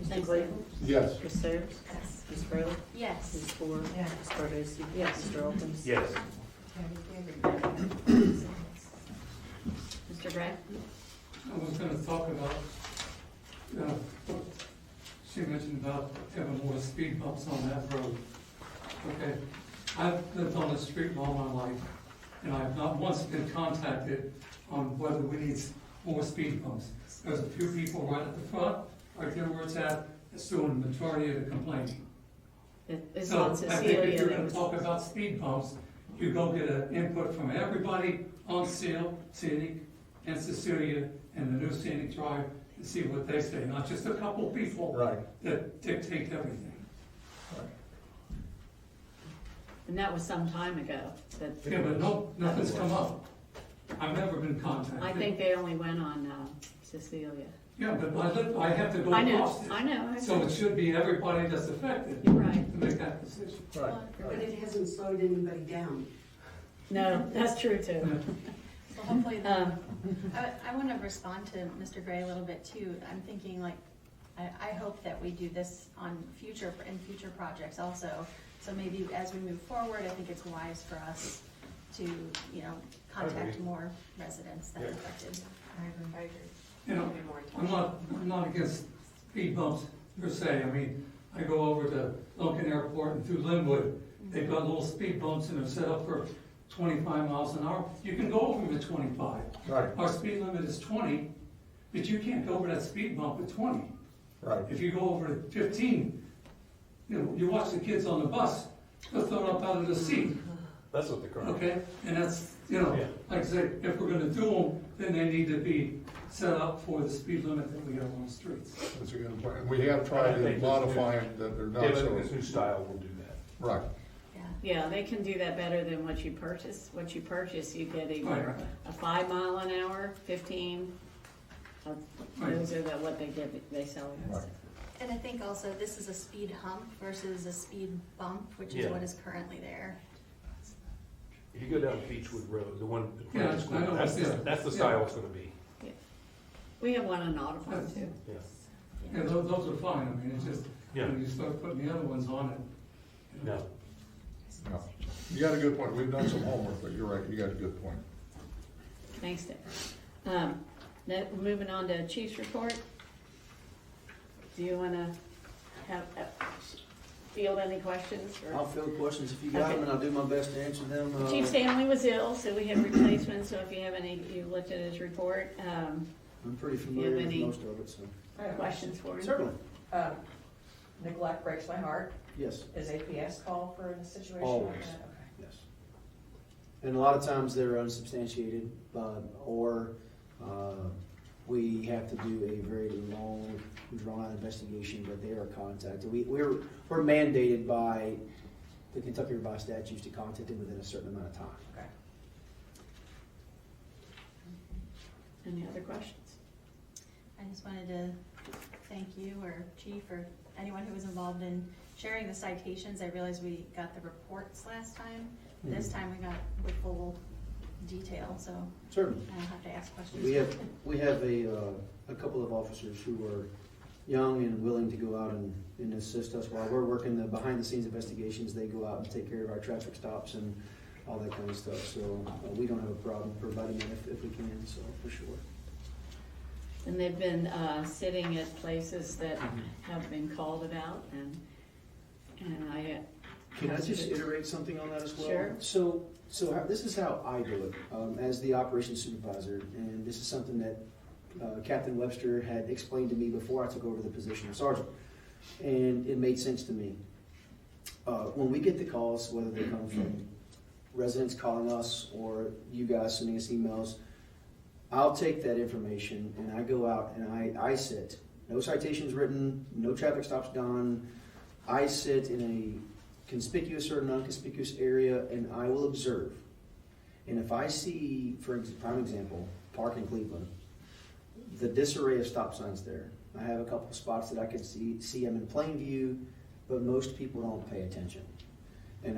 Mr. Claypool? Yes. Ms. Sayers? Yes. Ms. Fraley? Yes. Ms. Ford? Yeah. Ms. Cardosi? Yes. Mr. Elkins? Yes. Mr. Gray? I was gonna talk about, what she mentioned about having more speed bumps on that road. Okay, I've lived on the street all my life, and I've not once been contacted on whether we need more speed bumps. There's a few people right at the front, right there where it's at, that's doing the majority of the complaining. It's So on I think Cecilia. if you're that gonna was- talk about speed bumps, you go get an input from everybody on Scenic and Cecilia and the new Scenic Drive and see what they say, not just a couple people Right. that dictate everything. And that was some time ago. Yeah, but nothing's come up. I've never been contacted. I think they only went on Cecilia. Yeah, but I have to go I know, across it. I know. So it should be everybody that's affected You're right. to make that decision. Right. But it hasn't slowed anybody down. No, that's true too. So hopefully, Um, I want to respond to Mr. Gray a little bit too. I'm thinking like, I hope that we do this in future projects also. So maybe as we move forward, I think it's wise for us to, contact more residents that are affected. I agree. You know, Maybe more attention. I'm not against speed bumps per se. I mean, I go over to Lincoln Airport and through Linwood, they've got little speed bumps and they're set up for 25 miles an hour. You can go over them at 25. Right, Our speed limit is 20, but you can't go over that speed bump at 20. right. If you go over to 15, you watch the kids on the bus, they'll throw up out of the seat, That's what the car. okay? And that's, Yeah. like I say, if we're gonna do them, then they need to be set up for the speed limit that we have on the streets. That's a good point. And we have tried to modify them that they're Yeah, not but so. this new style will do that. Right, Yeah, they can do that better than what you purchase. What you purchase, you get either Right. a 5 mile an hour, 15. Those are what they sell you. right. And I think also this is a speed hump versus a speed bump, which is Yeah. what is currently there. If you go down Beechwood Road, the one, in front Yeah, of the school, I know, that's yeah. the style it's gonna be. We have one on Audubon too. Yeah. Yeah, those are fine, I mean, it's just, Yeah. when you start putting the other ones on it. No. No. You got a good point. We've done some homework, but you're right, you got a good point. Thanks, Dave. Now, moving on to Chief's report. Do you want to field any questions? or- I'll field questions if you got them, and I'll do my best to answer them. Chief Stanley was ill, so we have replacements, so if you have any, you looked at his report, I'm pretty you familiar have with any- most of it, so. I have a questions for him? Certainly, Neglect breaks my heart. yes, Is APS called for a situation like Always. that? Okay. yes. And a lot of times they're unsubstantiated, or we have to do a very long, drawn-out investigation, but they are contacted. We're mandated by the Kentucky Revised Statutes to contact them within a certain amount of time. Okay. Any other questions? I just wanted to thank you or Chief or anyone who was involved in sharing the citations. I realized we got the reports last time. This time we got the full detail, so Certainly. I don't have to ask questions. We have a couple of officers who are young and willing to go out and assist us while we're working the behind-the-scenes investigations. They go out and take care of our traffic stops and all that kind of stuff. So we don't have a problem providing that if we can, so for sure. And they've been sitting at places that have been called about, and I. Can I just iterate something on that as well? Sure. So this is how I do it as the operations supervisor, and this is something that Captain Webster had explained to me before I took over the position of sergeant, and it made sense to me. When we get the calls, whether they come from residents calling us or you guys sending us emails, I'll take that information and I go out and I sit. No citations written, no traffic stops done. I sit in a conspicuous or non-conspicuous area and I will observe. And if I see, for prime example, Park in Cleveland, the disarray of stop signs there. I have a couple of spots that I can see them in plain view, but most people don't pay attention. And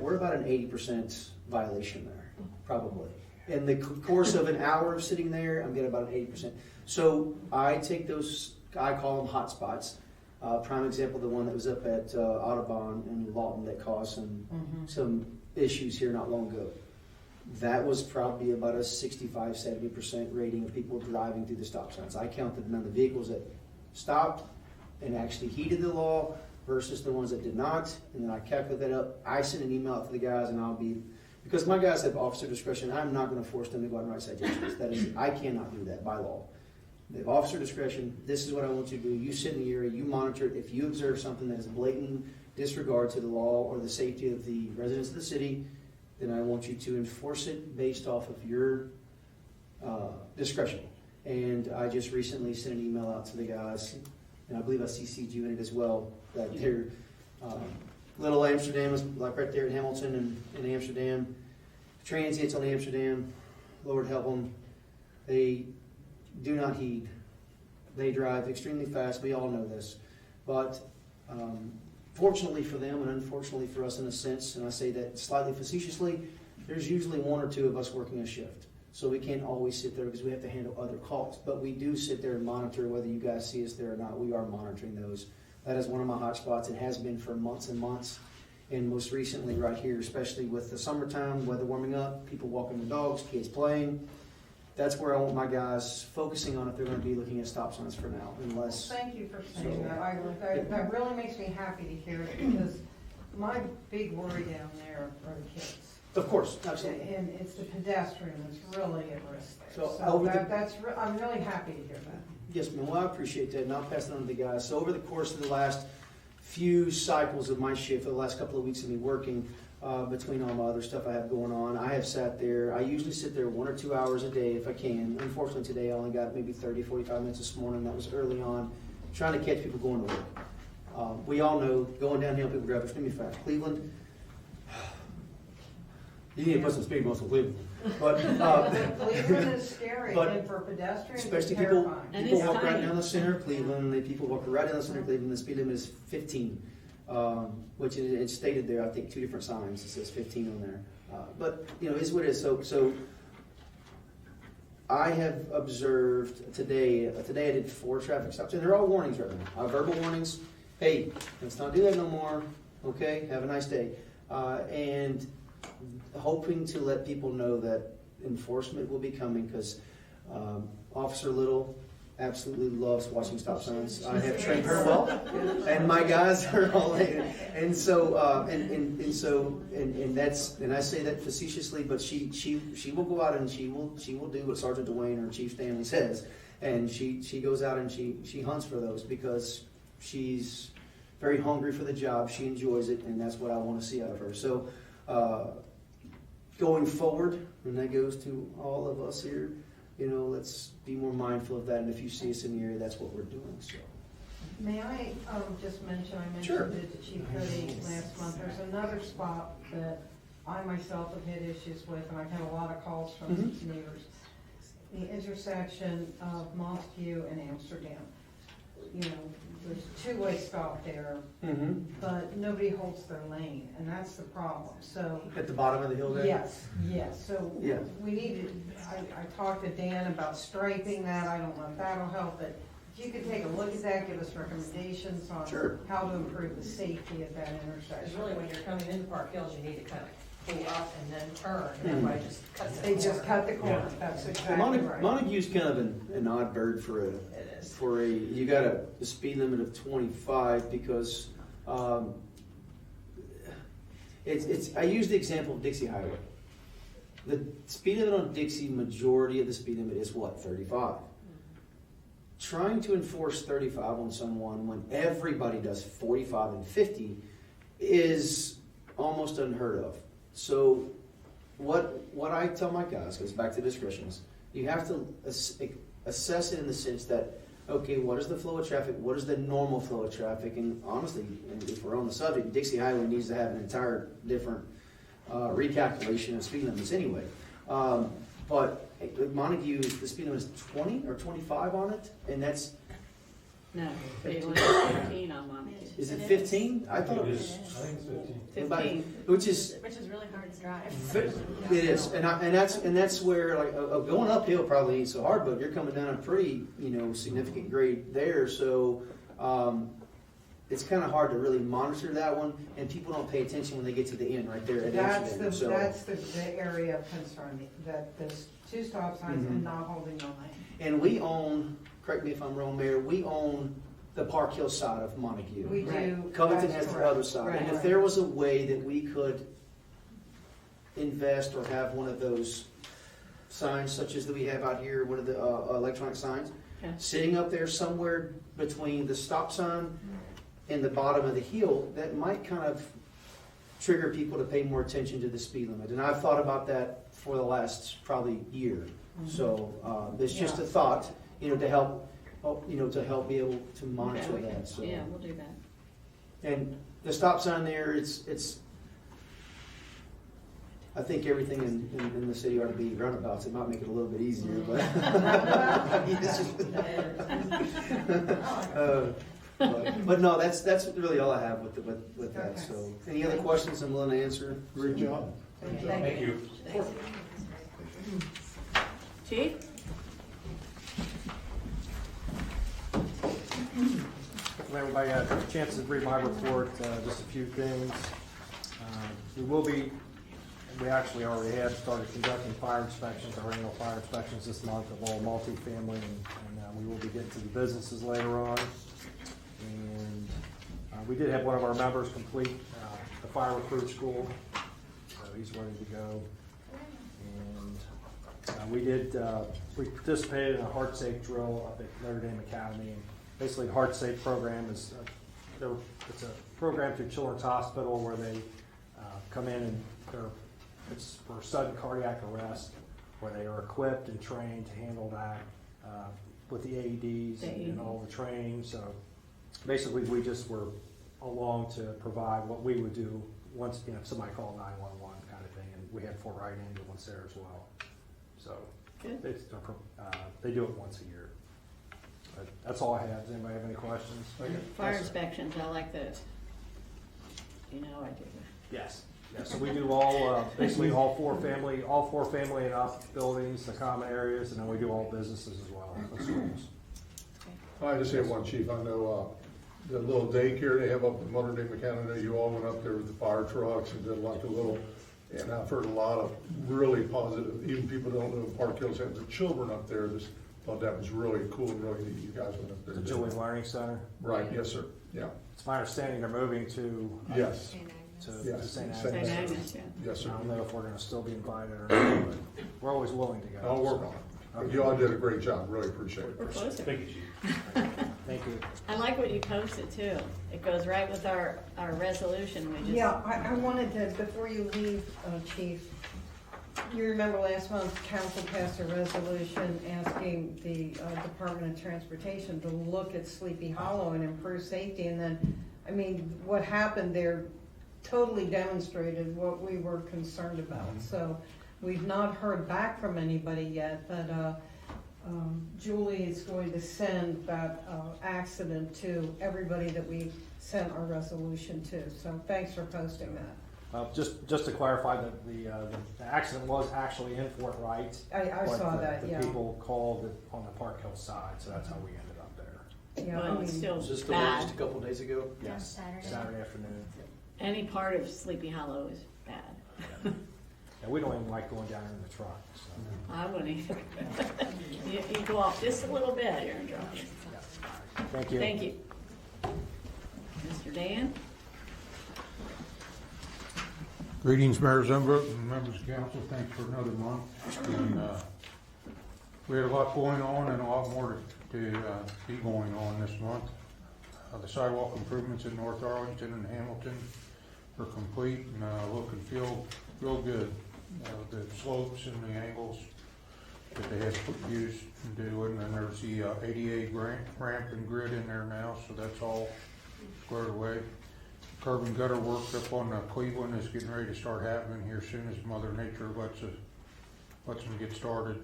we're about an 80% violation there, probably. In the course of an hour of sitting there, I'm getting about an 80%. So I take those, I call them hot spots. Prime example, the one that was up at Audubon in Lawton that caused some issues here not long ago. That was probably about a 65-70% rating of people driving through the stop signs. I counted the number of vehicles that stopped and actually heeded the law versus the ones that did not, and then I calculate that up. I send an email out to the guys, and because my guys have officer discretion, I'm not going to force them to go out and write citations. I cannot do that by law. They have officer discretion. This is what I want you to do. You sit in the area, you monitor it. If you observe something that is blatant disregard to the law or the safety of the residents of the city, then I want you to enforce it based off of your discretion. And I just recently sent an email out to the guys, and I believe I CC'd you in it as well, that they're Little Amsterdam is like right there in Hamilton and in Amsterdam. Transients on Amsterdam, Lord help them, they do not heed. They drive extremely fast. We all know this. But fortunately for them and unfortunately for us in a sense, and I say that slightly facetiously, there's usually one or two of us working a shift. So we can't always sit there because we have to handle other calls. But we do sit there and monitor whether you guys see us there or not. We are monitoring those. That is one of my hot spots. It has been for months and months. And most recently right here, especially with the summertime, weather warming up, people walking their dogs, kids playing. That's where I want my guys focusing on if they're going to be looking at stop signs for now, unless... Thank you for saying that. That really makes me happy to hear it, because my big worry down there are the kids. Of course, absolutely. And it's the pedestrian that's really at risk there. So I'm really happy to hear that. Yes, ma'am. Well, I appreciate that, and I'll pass it on to the guys. So over the course of the last few cycles of my shift, for the last couple of weeks of me working, between all my other stuff I have going on, I have sat there. I usually sit there 1 or 2 hours a day if I can. Unfortunately, today I only got maybe 30, 45 minutes this morning. That was early on, trying to catch people going to work. We all know going downhill, people drive extremely fast. Cleveland, you need to put some speed bumps in Cleveland. But Cleveland is scary, and for pedestrians, especially it's terrifying. people walk right down the center of Cleveland. People walk right down the center of Cleveland. The speed limit is 15. Which it's stated there, I think 2 different signs. It says 15 on there. But, it's what it is. So I have observed today I did 4 traffic stops, and they're all warnings right now. Verbal warnings. Hey, let's not do that no more. Okay, have a nice day. And hoping to let people know that enforcement will be coming, because Officer Little absolutely loves watching stop signs. I have trained her well, and my guys are all in. And so, and I say that facetiously, but she will go out and she will do what Sergeant Dwayne or Chief Stanley says, and she goes out and she hunts for those, because she's very hungry for the job. She enjoys it, and that's what I want to see out of her. So, going forward, and that goes to all of us here, let's be more mindful of that. And if you see us in the area, that's what we're doing. So, may I just mention? I mentioned Sure. it to Chief Cody last month. There's another spot that I myself have had issues with, and I've had a lot of calls from neighbors. The intersection of Montague and Amsterdam. There's a 2-way stop there, but nobody holds their lane, and that's the problem. So at the bottom of the hill there? Yes. So we need to, I talked to Dan about striping that. I don't know if that'll help, but if you could take a look at that, give us recommendations on how to improve the safety at that Because intersection. really, when you're coming into Park Hills, you need to kind of pull up and then turn, and everybody just cuts the They just cut the corner. That's exactly right. Montague's kind of an odd bird for you got a speed limit of 25, because I use the example of Dixie Highway. The speed limit on Dixie, majority of the speed limit is what, 35? Trying to enforce 35 on someone when everybody does 45 and 50 is almost unheard of. So what I tell my guys, goes back to discretions, you have to assess it in the sense that, okay, what is the flow of traffic? What is the normal flow of traffic? And honestly, if we're on the subject, Dixie Highway needs to have an entire different recalculation of speed limits anyway. But Montague, the speed limit is 20 or 25 on it, and that's, No, it was 15 on Montague. is it 15? I thought it It was. is, I think it's 15. 15. Which is, Which is really hard to drive. it is, and that's where, like, going uphill probably ain't so hard, but you're coming down a pretty, significant grade there, so, it's kind of hard to really monitor that one, and people don't pay attention when they get to the end right there at Amsterdam, so. That's the area of concern, that there's 2 stop signs and not holding the lane. And we own, correct me if I'm wrong, Mayor, we own the Park Hill side of Montague. We do. Covington that's has the correct. other side, and if Right. there was a way that we could invest or have one of those signs, such as that we have out here, one of the electronic signs, Okay. sitting up there somewhere between the stop sign and the bottom of the hill, that might kind of trigger people to pay more attention to the speed limit. And I've thought about that for the last probably year. So it's just a thought, to help, to help be able to monitor Okay, we can- that. So. Yeah, we'll do that. And the stop sign there, it's. I think everything in the city ought to be runabouts. It might make it a little bit easier, but. But no, that's really all I have with that. So, any other questions I'm willing to answer? Great job. Thank you. Chief? Hopefully everybody had a chance to read my report, just a few things. We actually already have started conducting fire inspections, our annual fire inspections this month of all multifamily, and we will be getting to the businesses later on. And we did have one of our members complete the fire recruit school, so he's ready to go. And we participated in a heart safe drill up at Notre Dame Academy. And basically, the heart safe program is it's a program through Children's Hospital where they come in and it's for sudden cardiac arrest, where they are equipped and trained to handle that with the AEDs and all the training. So basically, we just were along to provide what we would do once if somebody called 911 kind of thing, and we had Fort Wright ambulance there as well. So they do it once a year. But that's all I have. Does anybody have any questions? Fire inspections, I like those. I do. Yes. Yeah, so we do all, basically all four family and up buildings, the common areas, and then we do all businesses as well, the schools. I just have one, Chief. I know the little daycare they have up in Notre Dame Academy, you all went up there with the fire trucks and did like a little, and I've heard a lot of really positive, even people don't know Park Hills have the children up there, just thought that was really cool and really neat. You guys went up there. The Julie Learning Center. Right, yes, sir, yeah. It's my understanding they're moving to. Yes. To Yes. St. St. Agnes. Agnes, yeah. Yes, sir. I don't know if we're gonna still be invited or not, but we're always willing to go. I'll work on it. But you all did a great job, really appreciate it. We're closer. Thank you, Chief. Thank you. I like what you posted too. It goes right with our resolution we just. Yeah, I wanted to, before you leave, Chief, you remember last month, council passed a resolution asking the Department of Transportation to look at Sleepy Hollow and improve safety, and then, what happened there totally demonstrated what we were concerned about. So we've not heard back from anybody yet, but Julie is going to send that accident to everybody that we sent our resolution to. So thanks for posting that. Just to clarify, that the accident was actually in Fort Wright. I but saw that, yeah. The people called it on the Park Hill side, so that's how we ended up there. Yeah, Well, it's still Was this bad. just a couple days ago? Yes, Saturday afternoon. Any part of Sleepy Hollow is bad. And we don't even like going down in the truck, so. I wouldn't either. You go off just a little bit, you're in trouble. Thank you. Thank you. Mr. Dan? Greetings, Mayor Zumbrot and members of council. Thanks for another month. And, we had a lot going on and a lot more to be going on this month. The sidewalk improvements in North Arlington and Hamilton are complete and look and feel real good. The slopes and the angles that they had used and doing, and there's the ADA ramp and grid in there now, so that's all squared away. curb and gutter work up on Cleveland is getting ready to start happening here soon as Mother Nature lets them get started.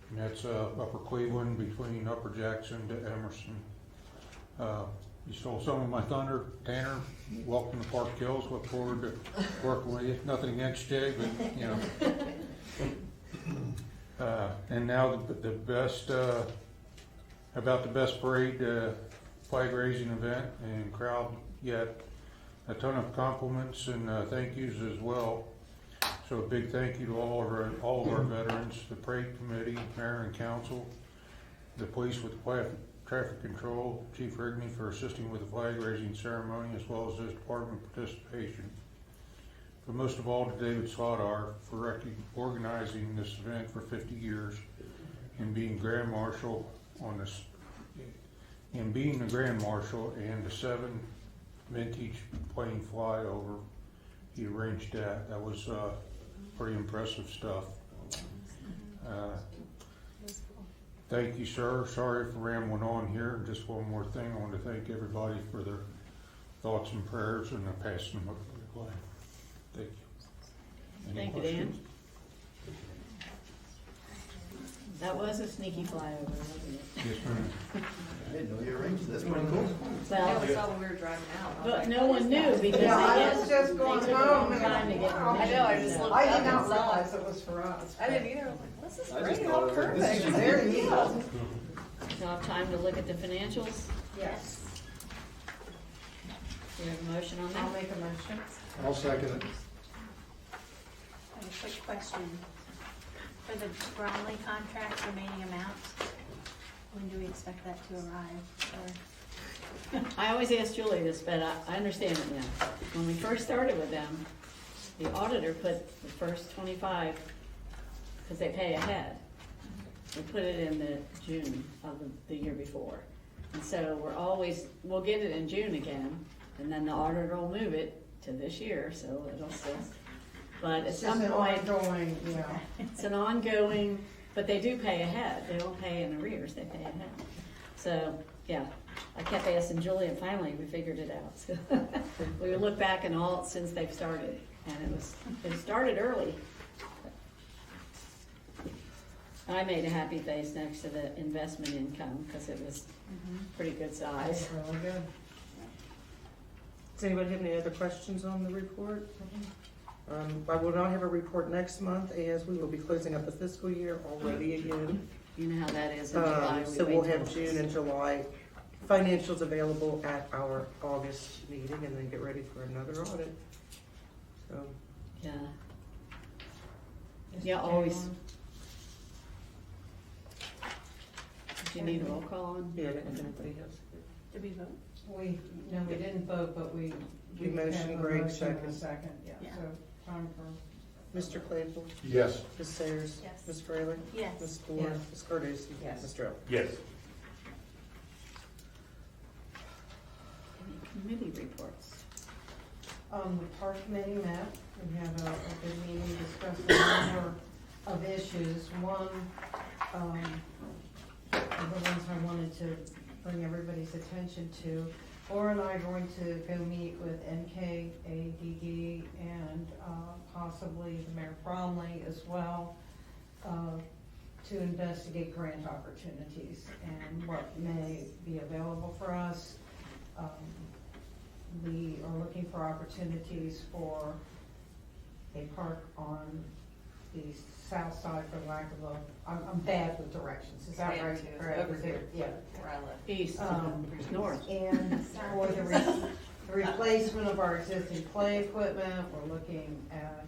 And that's Upper Cleveland between Upper Jackson to Emerson. You stole some of my thunder, Tanner. Welcome to Park Hills. Look forward to working with you. Nothing against Jay, but you know. And now the best about the best parade flag raising event and crowd yet. A ton of compliments and thank yous as well. So a big thank you to all of our veterans, the parade committee, mayor and council, the police with traffic control, Chief Rigney for assisting with the flag raising ceremony, as well as this department participation. But most of all to David Slaughter for organizing this event for 50 years and being Grand Marshal on this, and being the Grand Marshal and the 7 vintage plane flyover he arranged that. That was pretty impressive stuff. Thank you, sir. Sorry for rambling on here. Just one more thing. I want to thank everybody for their thoughts and prayers and the passing of the way. Thank you. Any Thank you, Dan. questions? That was a sneaky flyover, wasn't it? Yes, ma'am. I didn't know you arranged this. Pretty cool. Yeah, we Well, saw when we were driving out. I was but like, no what one is knew that? because Yeah, I they was just going took a home long and- time to get I know, I permission, just so. looked I up did and not saw it. realize it was for us. I didn't either. I was like, this is I great. just How thought it was- this is perfect. Very neat. So I have time to look at the financials. Yes. Do you have a motion on I'll that? make a motion. I'll second it. I have a quick question. For the Bromley contract remaining amount, when do we expect that to arrive? Or I always ask Julie this, but I understand it now. When we first started with them, the auditor put the first 25, because they pay ahead. We put it in the June of the year before. And so we'll get it in June again, and then the auditor will move it to this year, so it'll still. But at It's some just an point, ongoing, yeah. it's an ongoing, but they do pay ahead. They don't pay in arrears, they pay ahead. So, yeah, I kept asking Julie and finally we figured it out. So we would look back and all since they've started, and it started early. I made a happy face next to the investment income because it was pretty good size. That's really good. Does anybody have any other questions on the report? I will not have a report next month as we will be closing up the fiscal year already again. You know how that is in July. So we'll wait have till- June and July financials available at our August meeting and then get ready for another audit. So, Yeah. Yeah, always. Do you need a roll call on? yeah, if anybody has. did we vote? No, we didn't vote, but we. You motioned, have a Greg motion and a second. Second, yeah, Yeah. so time for. Mr. Claypool? Yes. Ms. Sayers? Yes. Ms. Fraley? Yes. Ms. Ford? Yes. Ms. Cardosi? Yes. Mr. Ellis? Yes. Any committee reports? The park committee met, we had a good meeting, discussed a number of issues. One, of the ones I wanted to bring everybody's attention to, Laura and I are going to go meet with NKADD and possibly the Mayor Bromley as well, to investigate grant opportunities and what may be available for us. We are looking for opportunities for a park on the south side, for lack of I'm bad with directions, is that I am right? too. Correct. Over Is here. it- Yeah. Where I live. East, north. And for the replacement of our existing play equipment, we're looking at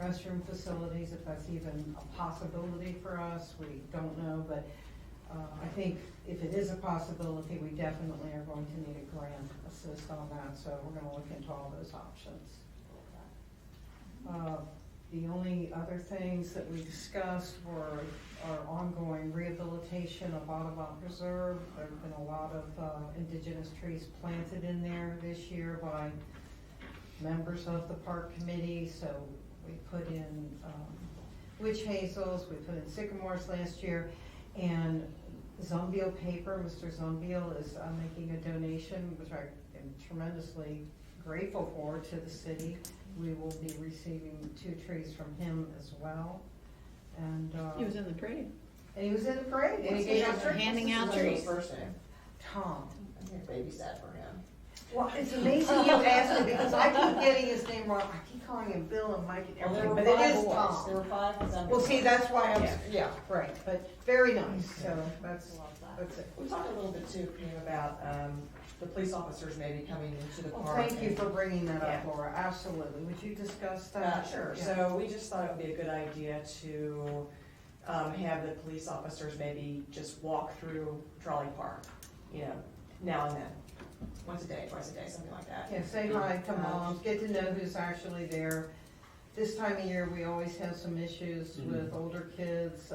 restroom facilities, if that's even a possibility for us, we don't know, but I think if it is a possibility, we definitely are going to need a grant assist on that, so we're gonna look into all those options. The only other things that we discussed were our ongoing rehabilitation of Audubon Preserve. There have been a lot of indigenous trees planted in there this year by members of the park committee, so we put in witch hazels, we put in sycamores last year, and Zumbiel paper. Mr. Zumbiel is making a donation, which I am tremendously grateful for, to the city. We will be receiving 2 trees from him as well. And He was in the parade. and he was in the parade, and he He gave was out trees. handing out What's his trees. first name? Tom. I'm gonna babysat for him. Well, it's amazing you asked me, because I keep getting his name wrong. I keep calling him Bill and Mike and everything, but it is Tom. There were 5 of them. Well, see, that's why I'm, Yeah. yeah, right, but very nice, so that's it. We talked a little bit too, Pam, about the police officers maybe coming into the Well, park. thank you and- for bringing that up, Yeah. Laura, absolutely. Would you discuss that? Sure, Yeah. so we just thought it would be a good idea to have the police officers maybe just walk through Trolley Park, you know, now and then. Once a day, twice a day, something like that. Yeah, say hi to moms, get to know who's actually there. This time of year, we always have some issues with older kids,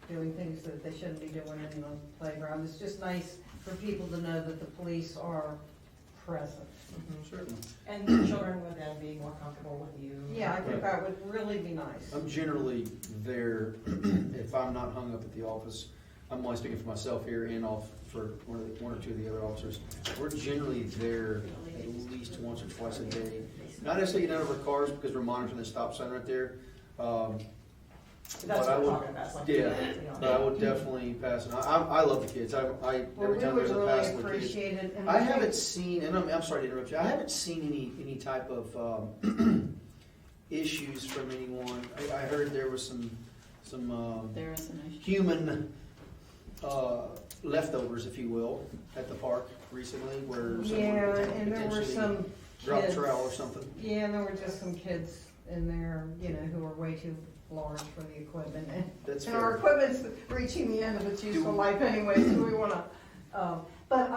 doing things that they shouldn't be doing in the playground. It's just nice for people to know that the police are present. Certainly. And the children would then be more comfortable with you. Yeah, I think that would really be nice. I'm generally there, if I'm not hung up at the office, I'm only speaking for myself here and off for one or two of the other officers. We're generally there at least once or twice a day. Not necessarily in our cars because we're monitoring the stop sign right there. That's But what I we're would, talking about. it's like, yeah, you know. but I would definitely pass it. I love the kids. Well, Every we time would there's a really pass with the kids. appreciate it. And I we haven't think- seen, and I'm sorry to interrupt you, I haven't seen any type of issues from anyone. I heard there was some There is an issue. human leftovers, if you will, at the park recently where Yeah, someone and there were potentially some dropped kids. trowel or something. Yeah, and there were just some kids in there, you know, who were way too large for the equipment. That's And our fair. equipment's reaching the end of its useful life anyway, so we wanna, but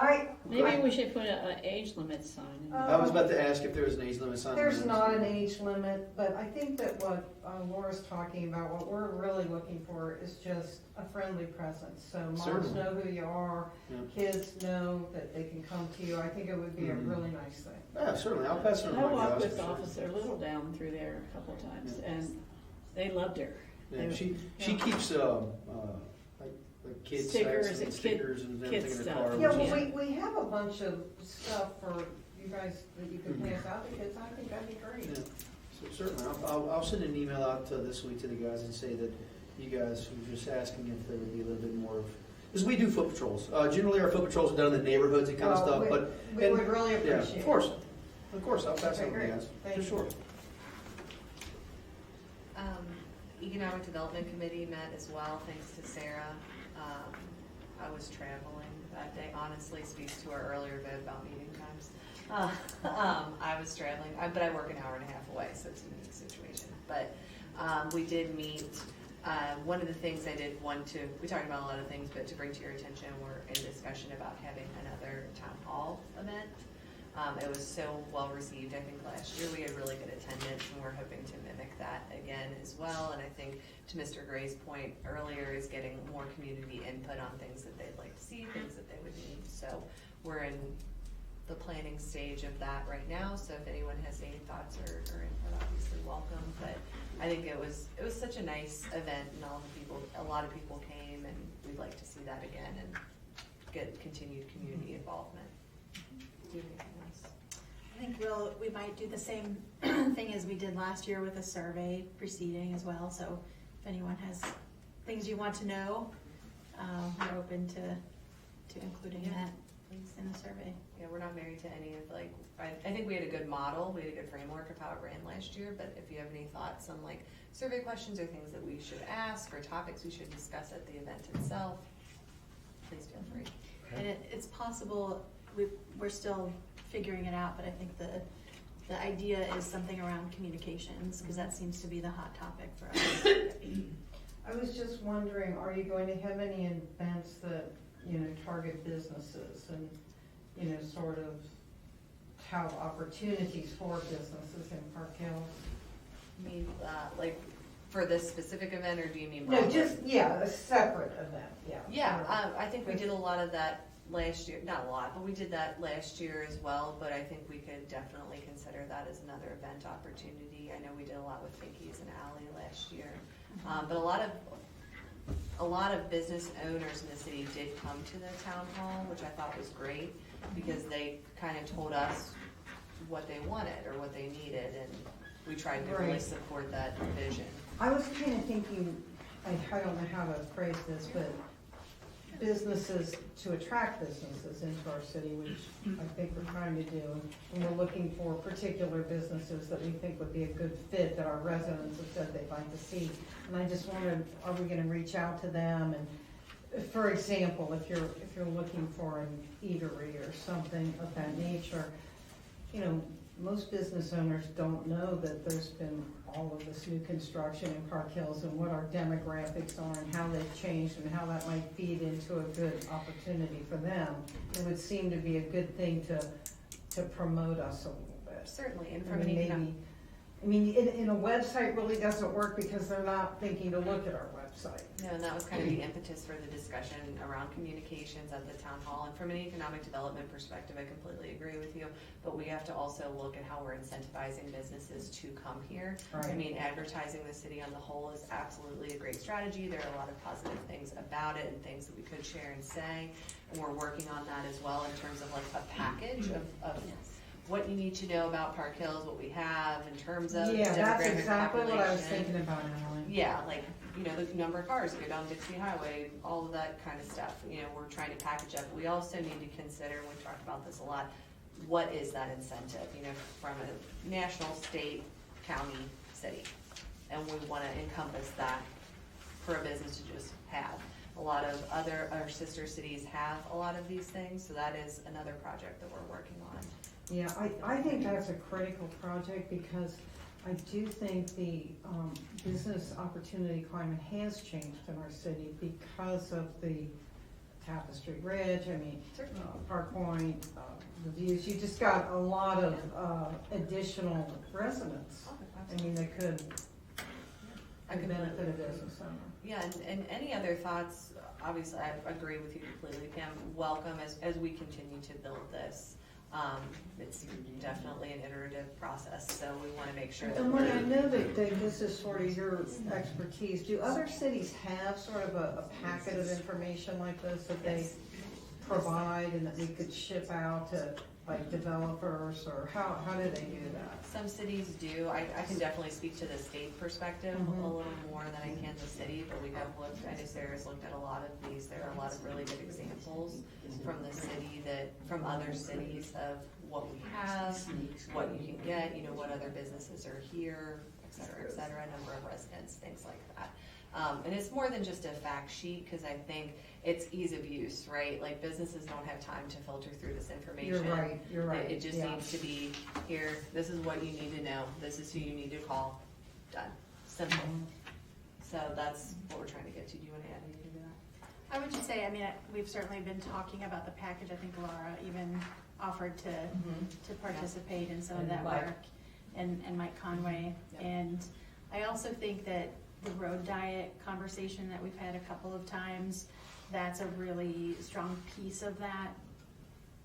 Maybe we should put a age limit sign in there. I was about to ask if there was an age limit sign. There's not an age limit, but I think that what Laura's talking about, what we're really looking for is just a friendly presence. So moms Certainly. know who you are, Yeah. kids know that they can come to you. I think it would be a really nice thing. Yeah, certainly. I'll pass it on. I to my walked guys with for sure. Officer Little down through there a couple of times, Yeah. and they loved her. Yeah, They- she yeah. keeps like kids Stickers and and stickers and kid everything in her stuff. car. Yeah, which well, is- we have a bunch of stuff for you guys that you can pass out to kids. I think that'd be great. Yeah. So certainly, I'll send an email out this week to the guys and say that you guys were just asking if there would be a little bit more of, because we do foot patrols. Generally, our foot patrols are done in the neighborhoods and kind of Well, stuff, but. We and- would really Yeah, appreciate it. of course, I'll pass it Okay, on to you great. guys, Thank for you. sure. Economic Development Committee met as well, thanks to Sarah. I was traveling that day, honestly speaks to our earlier bit about meeting times. I was traveling, but I work an hour and a half away, so it's a unique situation. But we did meet. One of the things I did we talked about a lot of things, but to bring to your attention, we're in discussion about having another town hall event. It was so well received. I think last year we had really good attendance, and we're hoping to mimic that again as well. And I think to Mr. Gray's point earlier is getting more community input on things that they'd like to see, things that they would need. So we're in the planning stage of that right now. So if anyone has any thoughts or input, obviously welcome. But I think it was such a nice event, and a lot of people came, and we'd like to see that again and get continued community involvement. Do you have anything else? I think we might do the same thing as we did last year with a survey proceeding as well, so if anyone has things you want to know, we're open to including that in the survey. Yeah, we're not married to any of I think we had a good model, we had a good framework of how it ran last year, but if you have any thoughts on survey questions or things that we should ask or topics we should discuss at the event itself, please feel free. And it's possible, we're still figuring it out, but I think the idea is something around communications, because that seems to be the hot topic for us. I was just wondering, are you going to have any events that, target businesses and, sort of have opportunities for businesses in Park Hills? You mean, for this specific event, or do you mean No, broadly? a separate event, yeah. Yeah, I think we did a lot of that last year, not a lot, but we did that last year as well, but I think we could definitely consider that as another event opportunity. I know we did a lot with Finkeys and Alley last year, but a lot of a lot of business owners in the city did come to the town hall, which I thought was great, because they kind of told us what they wanted or what they needed, and we tried to really Right. support that vision. I was kind of thinking, I don't know how to phrase this, but businesses, to attract businesses into our city, which I think we're trying to do. And we're looking for particular businesses that we think would be a good fit, that our residents have said they'd like to see. And I just wondered, are we gonna reach out to them? And for example, if you're looking for an eatery or something of that nature, you know, most business owners don't know that there's been all of this new construction in Park Hills and what our demographics are and how they've changed and how that might feed into a good opportunity for them. It would seem to be a good thing to promote us a little bit. Certainly, and I from an mean, economic. maybe, I mean, in a website really doesn't work because they're not thinking to look at our website. No, and that was kind of the impetus for the discussion around communications at the town hall. And from an economic development perspective, I completely agree with you. But we have to also look at how we're incentivizing businesses to come here. I Right. mean, advertising the city on the whole is absolutely a great strategy. There are a lot of positive things about it and things that we could share and say. And we're working on that as well in terms of like a package of what you need to know about Park Hills, what we have in terms of Yeah, that's demographic exactly what I was population. thinking about, Alan. Yeah, like, you know, the number of cars that go down Dixie Highway, all of that kind of stuff, you know, we're trying to package up. We also need to consider, and we've talked about this a lot, what is that incentive, you know, from a national, state, county, city? And we wanna encompass that for a business to just have. A lot of our sister cities have a lot of these things, so that is another project that we're working on. Yeah, I think that's a critical project because I do think the business opportunity climate has changed in our city because of the Tapestry Ridge, I mean, Park Point, the views. You just got a lot of additional residents. I mean, they could benefit a business owner. Yeah, and any other thoughts, obviously, I agree with you completely, Pam, welcome as we continue to build this. It's definitely an iterative process, so we wanna make sure that And when I we're, know that this is sort of your expertise, do other cities have sort of a packet of information like this that they provide and that we could ship out to like developers, or how do they do that? some cities do, I can definitely speak to the state perspective Mhm. a little more than I can the city, but we have looked, I know Sarah's looked at a lot of these, there are a lot of really good examples from the city from other cities of what we have, what you can get, you know, what other businesses are here, et cetera, number of residents, things like that. And it's more than just a fact sheet, cause I think it's ease of use, right? Like businesses don't have time to filter through this information. You're right, It just yeah. needs to be, here, this is what you need to know, this is who you need to call, done, simple. So that's what we're trying to get to. Do you wanna add anything to that? I would just say, I mean, we've certainly been talking about the package. I think Laura even offered to participate in some of And that Mike. work, and Mike Conway. Yep. And I also think that the road diet conversation that we've had a couple of times, that's a really strong piece of that,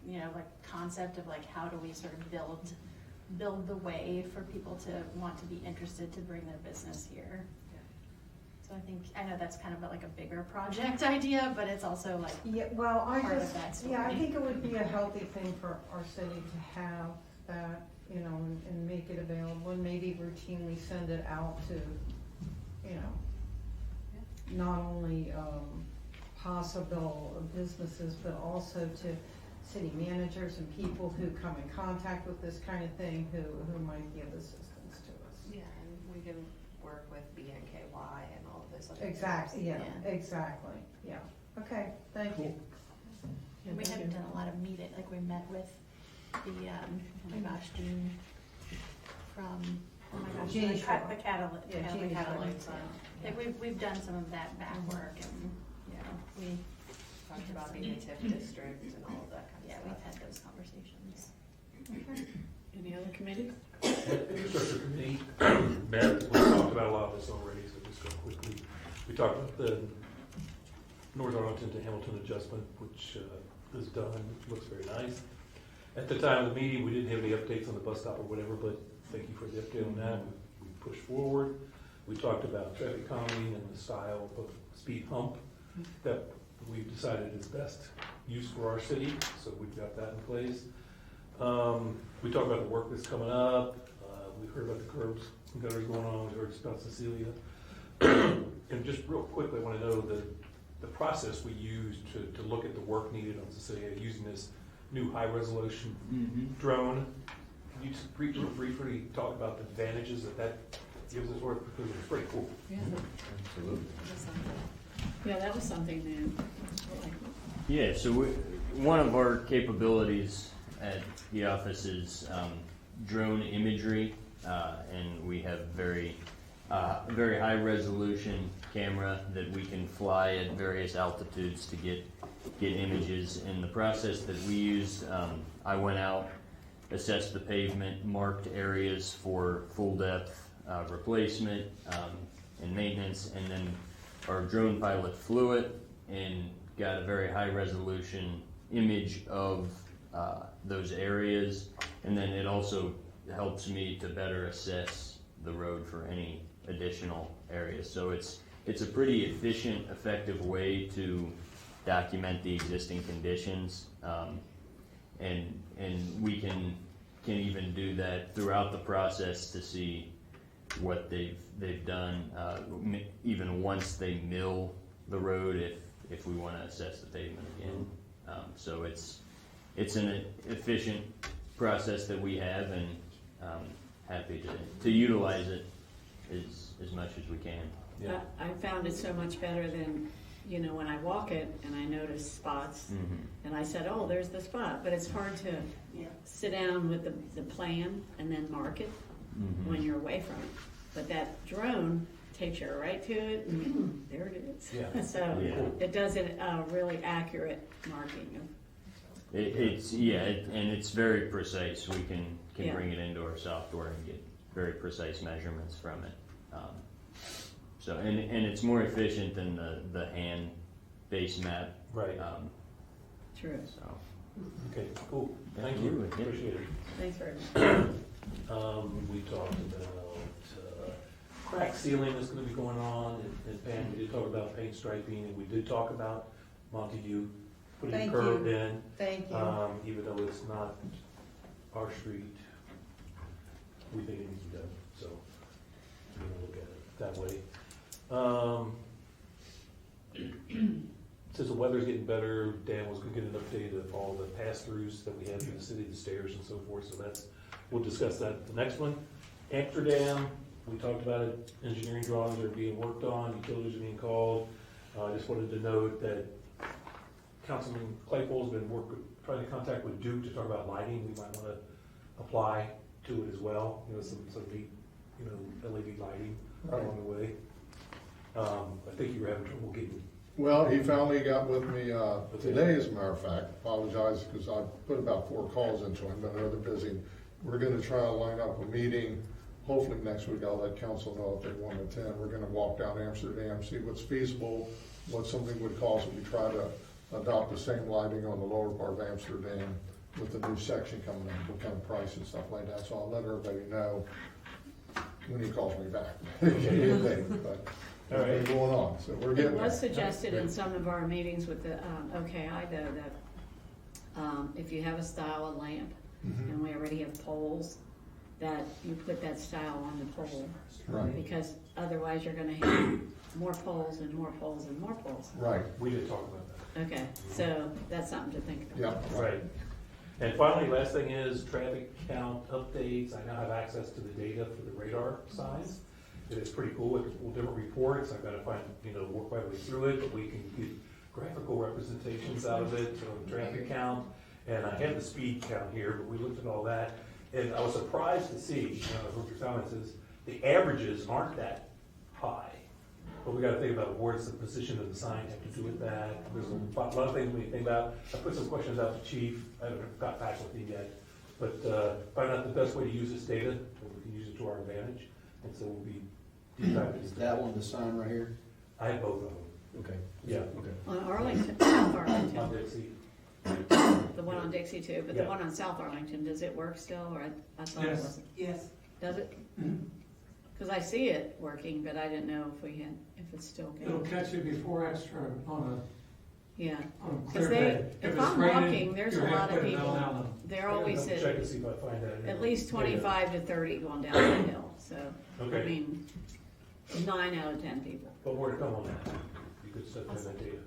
you know, like concept of like, how do we sort of build the way for people to want to be interested to bring their business here. So I know that's kind of like a bigger project idea, but it's also like, Yeah, well, part of that I story. think it would be a healthy thing for our city to have that, you know, and make it available and maybe routinely send it out to, you know, not only possible businesses, but also to city managers and people who come in contact with this kind of thing, who might give assistance to us. Yeah, and we can work with BNKY and all of those other. Exactly, groups. exactly, yeah. Okay, thank you. And we haven't done a lot of meeting, like we met with the, oh my gosh, Jean from, oh my gosh, Jean the Shaw. the Catalyst. Yeah, Jean Shaw, Catalyst, yeah. Like we've done some of that back work, and, you know, we, Talked about being a TIF district and all of that kind of yeah, stuff. we've had those conversations. Any other committee? Infrastructure committee, met, we talked about a lot of this already, so just go quickly. We talked about the North Arlington to Hamilton adjustment, which is done, looks very nice. At the time of the meeting, we didn't have any updates on the bus stop or whatever, but thank you for the update on that. We pushed forward. We talked about traffic calming and the style of speed hump that we've decided is best use for our city, so we've got that in place. We talked about the work that's coming up, we've heard about the curbs and gutters going on, we heard about Cecilia. And just real quickly, I wanna know the process we used to look at the work needed on Cecilia using this new high-resolution drone. Can you just briefly talk about the advantages that gives us work, because it's pretty cool. Yeah. Absolutely. Yeah, that was something new. Yeah, so one of our capabilities at the office is drone imagery, and we have very high resolution camera that we can fly at various altitudes to get images. And the process that we used, I went out, assessed the pavement, marked areas for full depth replacement and maintenance, and then our drone pilot flew it and got a very high resolution image of those areas, and then it also helps me to better assess the road for any additional areas. So it's a pretty efficient, effective way to document the existing conditions, and we can even do that throughout the process to see what they've done, even once they mill the road, if we want to assess the pavement again. So it's an efficient process that we have, and happy to utilize it as much as we can. Yeah. I found it so much better than, when I walk it and I notice spots, and I said, oh, there's the spot, but it's hard to sit down with the plan and then mark it when you're away from it. But that drone takes you right to it, and there it is. Yeah. So Yeah. it does a really accurate marking of. And it's very precise. We can Yeah. bring it into our software and get very precise measurements from it. So and it's more efficient than the hand-based map. Right. True. So Okay, cool. Thank you. Absolutely. Appreciate it. Thanks very much. We talked about crack sealing that's gonna be going on, and Pam, we did talk about paint striping, and we did talk about Montague putting a Thank curb you. in, Thank you. even though it's not our street. We think it needs to be done, so we're gonna look at it that way. Since the weather's getting better, Dan was gonna get an update of all the pass-throughs that we have through the city, the stairs and so forth, so we'll discuss that at the next one. Amsterdam, we talked about it, engineering drawings are being worked on, utilities are being called. I just wanted to note that Councilman Claypool's been trying to contact with Duke to talk about lighting. We might wanna apply to it as well, some neat, LED lighting along the way. I think you were having trouble getting. Well, he finally got with me today, as a matter of fact. Apologize, because I put about 4 calls into him, but I know they're busy. We're gonna try to line up a meeting. Hopefully next week I'll let council know if they want to attend. We're gonna walk down Amsterdam, see what's feasible, what something would cost if we try to adopt the same lighting on the lower part of Amsterdam with the new section coming in, what kind of price and stuff like that. So I'll let everybody know when he calls me back. But All right. it's been going on, so we're It getting was there. suggested in some of our meetings with the OKI though, that if you have a style of lamp, and we already have poles, that you put that style on the pole. Right. Because otherwise you're gonna have more poles and more poles and more poles. Right, We did talk about that. Okay, so that's something to think about. yeah. Right. And finally, last thing is traffic count updates. I now have access to the data for the radar signs. It is pretty cool with different reports. I've got to work my way through it, but we can get graphical representations out of it, the traffic count. And I have the speed count here, but we looked at all that. And I was surprised to see, what your comments is, the averages aren't that high. But we gotta think about where's the position of the sign have to do with that. There's a lot of things we need to think about. I put some questions out to Chief. I haven't got back with him yet. But find out the best way to use this data, and we can use it to our advantage. And so we'll be deep diving into That one, the sign right here? I have both of them. Okay. Yeah. Okay. On Arlington, South On Arlington, Dixie. the one on Dixie too, but the Yeah. one on South Arlington, does it work still, or I thought it Yes. wasn't? Yes. Does it? Cause I see it working, but I didn't know if it's still It'll good. catch you before extra on Yeah, a 'cause clear they, day. if it's I'm raining, walking, there's a you're lot of halfway down people, Allen. they're always Check at and see if I find that. at least Yeah. 25 to 30 going down the hill, so, I Okay, mean, 9 out of 10 people. but more to come on that. You could set that idea.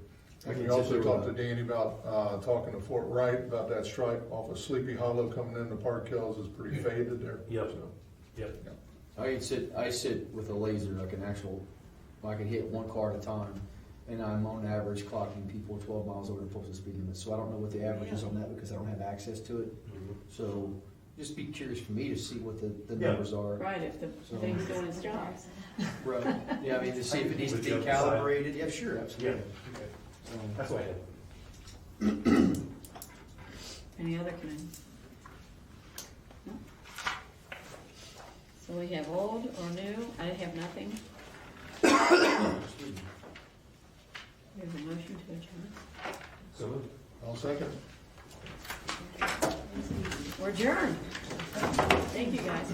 And we also talked to Danny about, talking to Fort Wright about that stripe off of Sleepy Hollow coming into Park Hills is pretty faded there. Yep. So, Yep. I sit with a laser, like an actual, I can hit one car at a time, and I'm on average clocking people 12 miles over the posted speed limit. So I don't know what the average is on that because I don't have access to it. Mhm. So just be curious for me to see what the Yeah. numbers are. Right, if the So- thing's doing its job. Right. Yeah, I mean, to see if it needs to be Would you upside? calibrated. Yeah, sure, Yeah, absolutely. okay. So, That's what I had. Any other committees? No? So we have old or new, I have nothing. We have a motion to adjourn. So moved. I'll second. We're adjourned. Thank you, guys.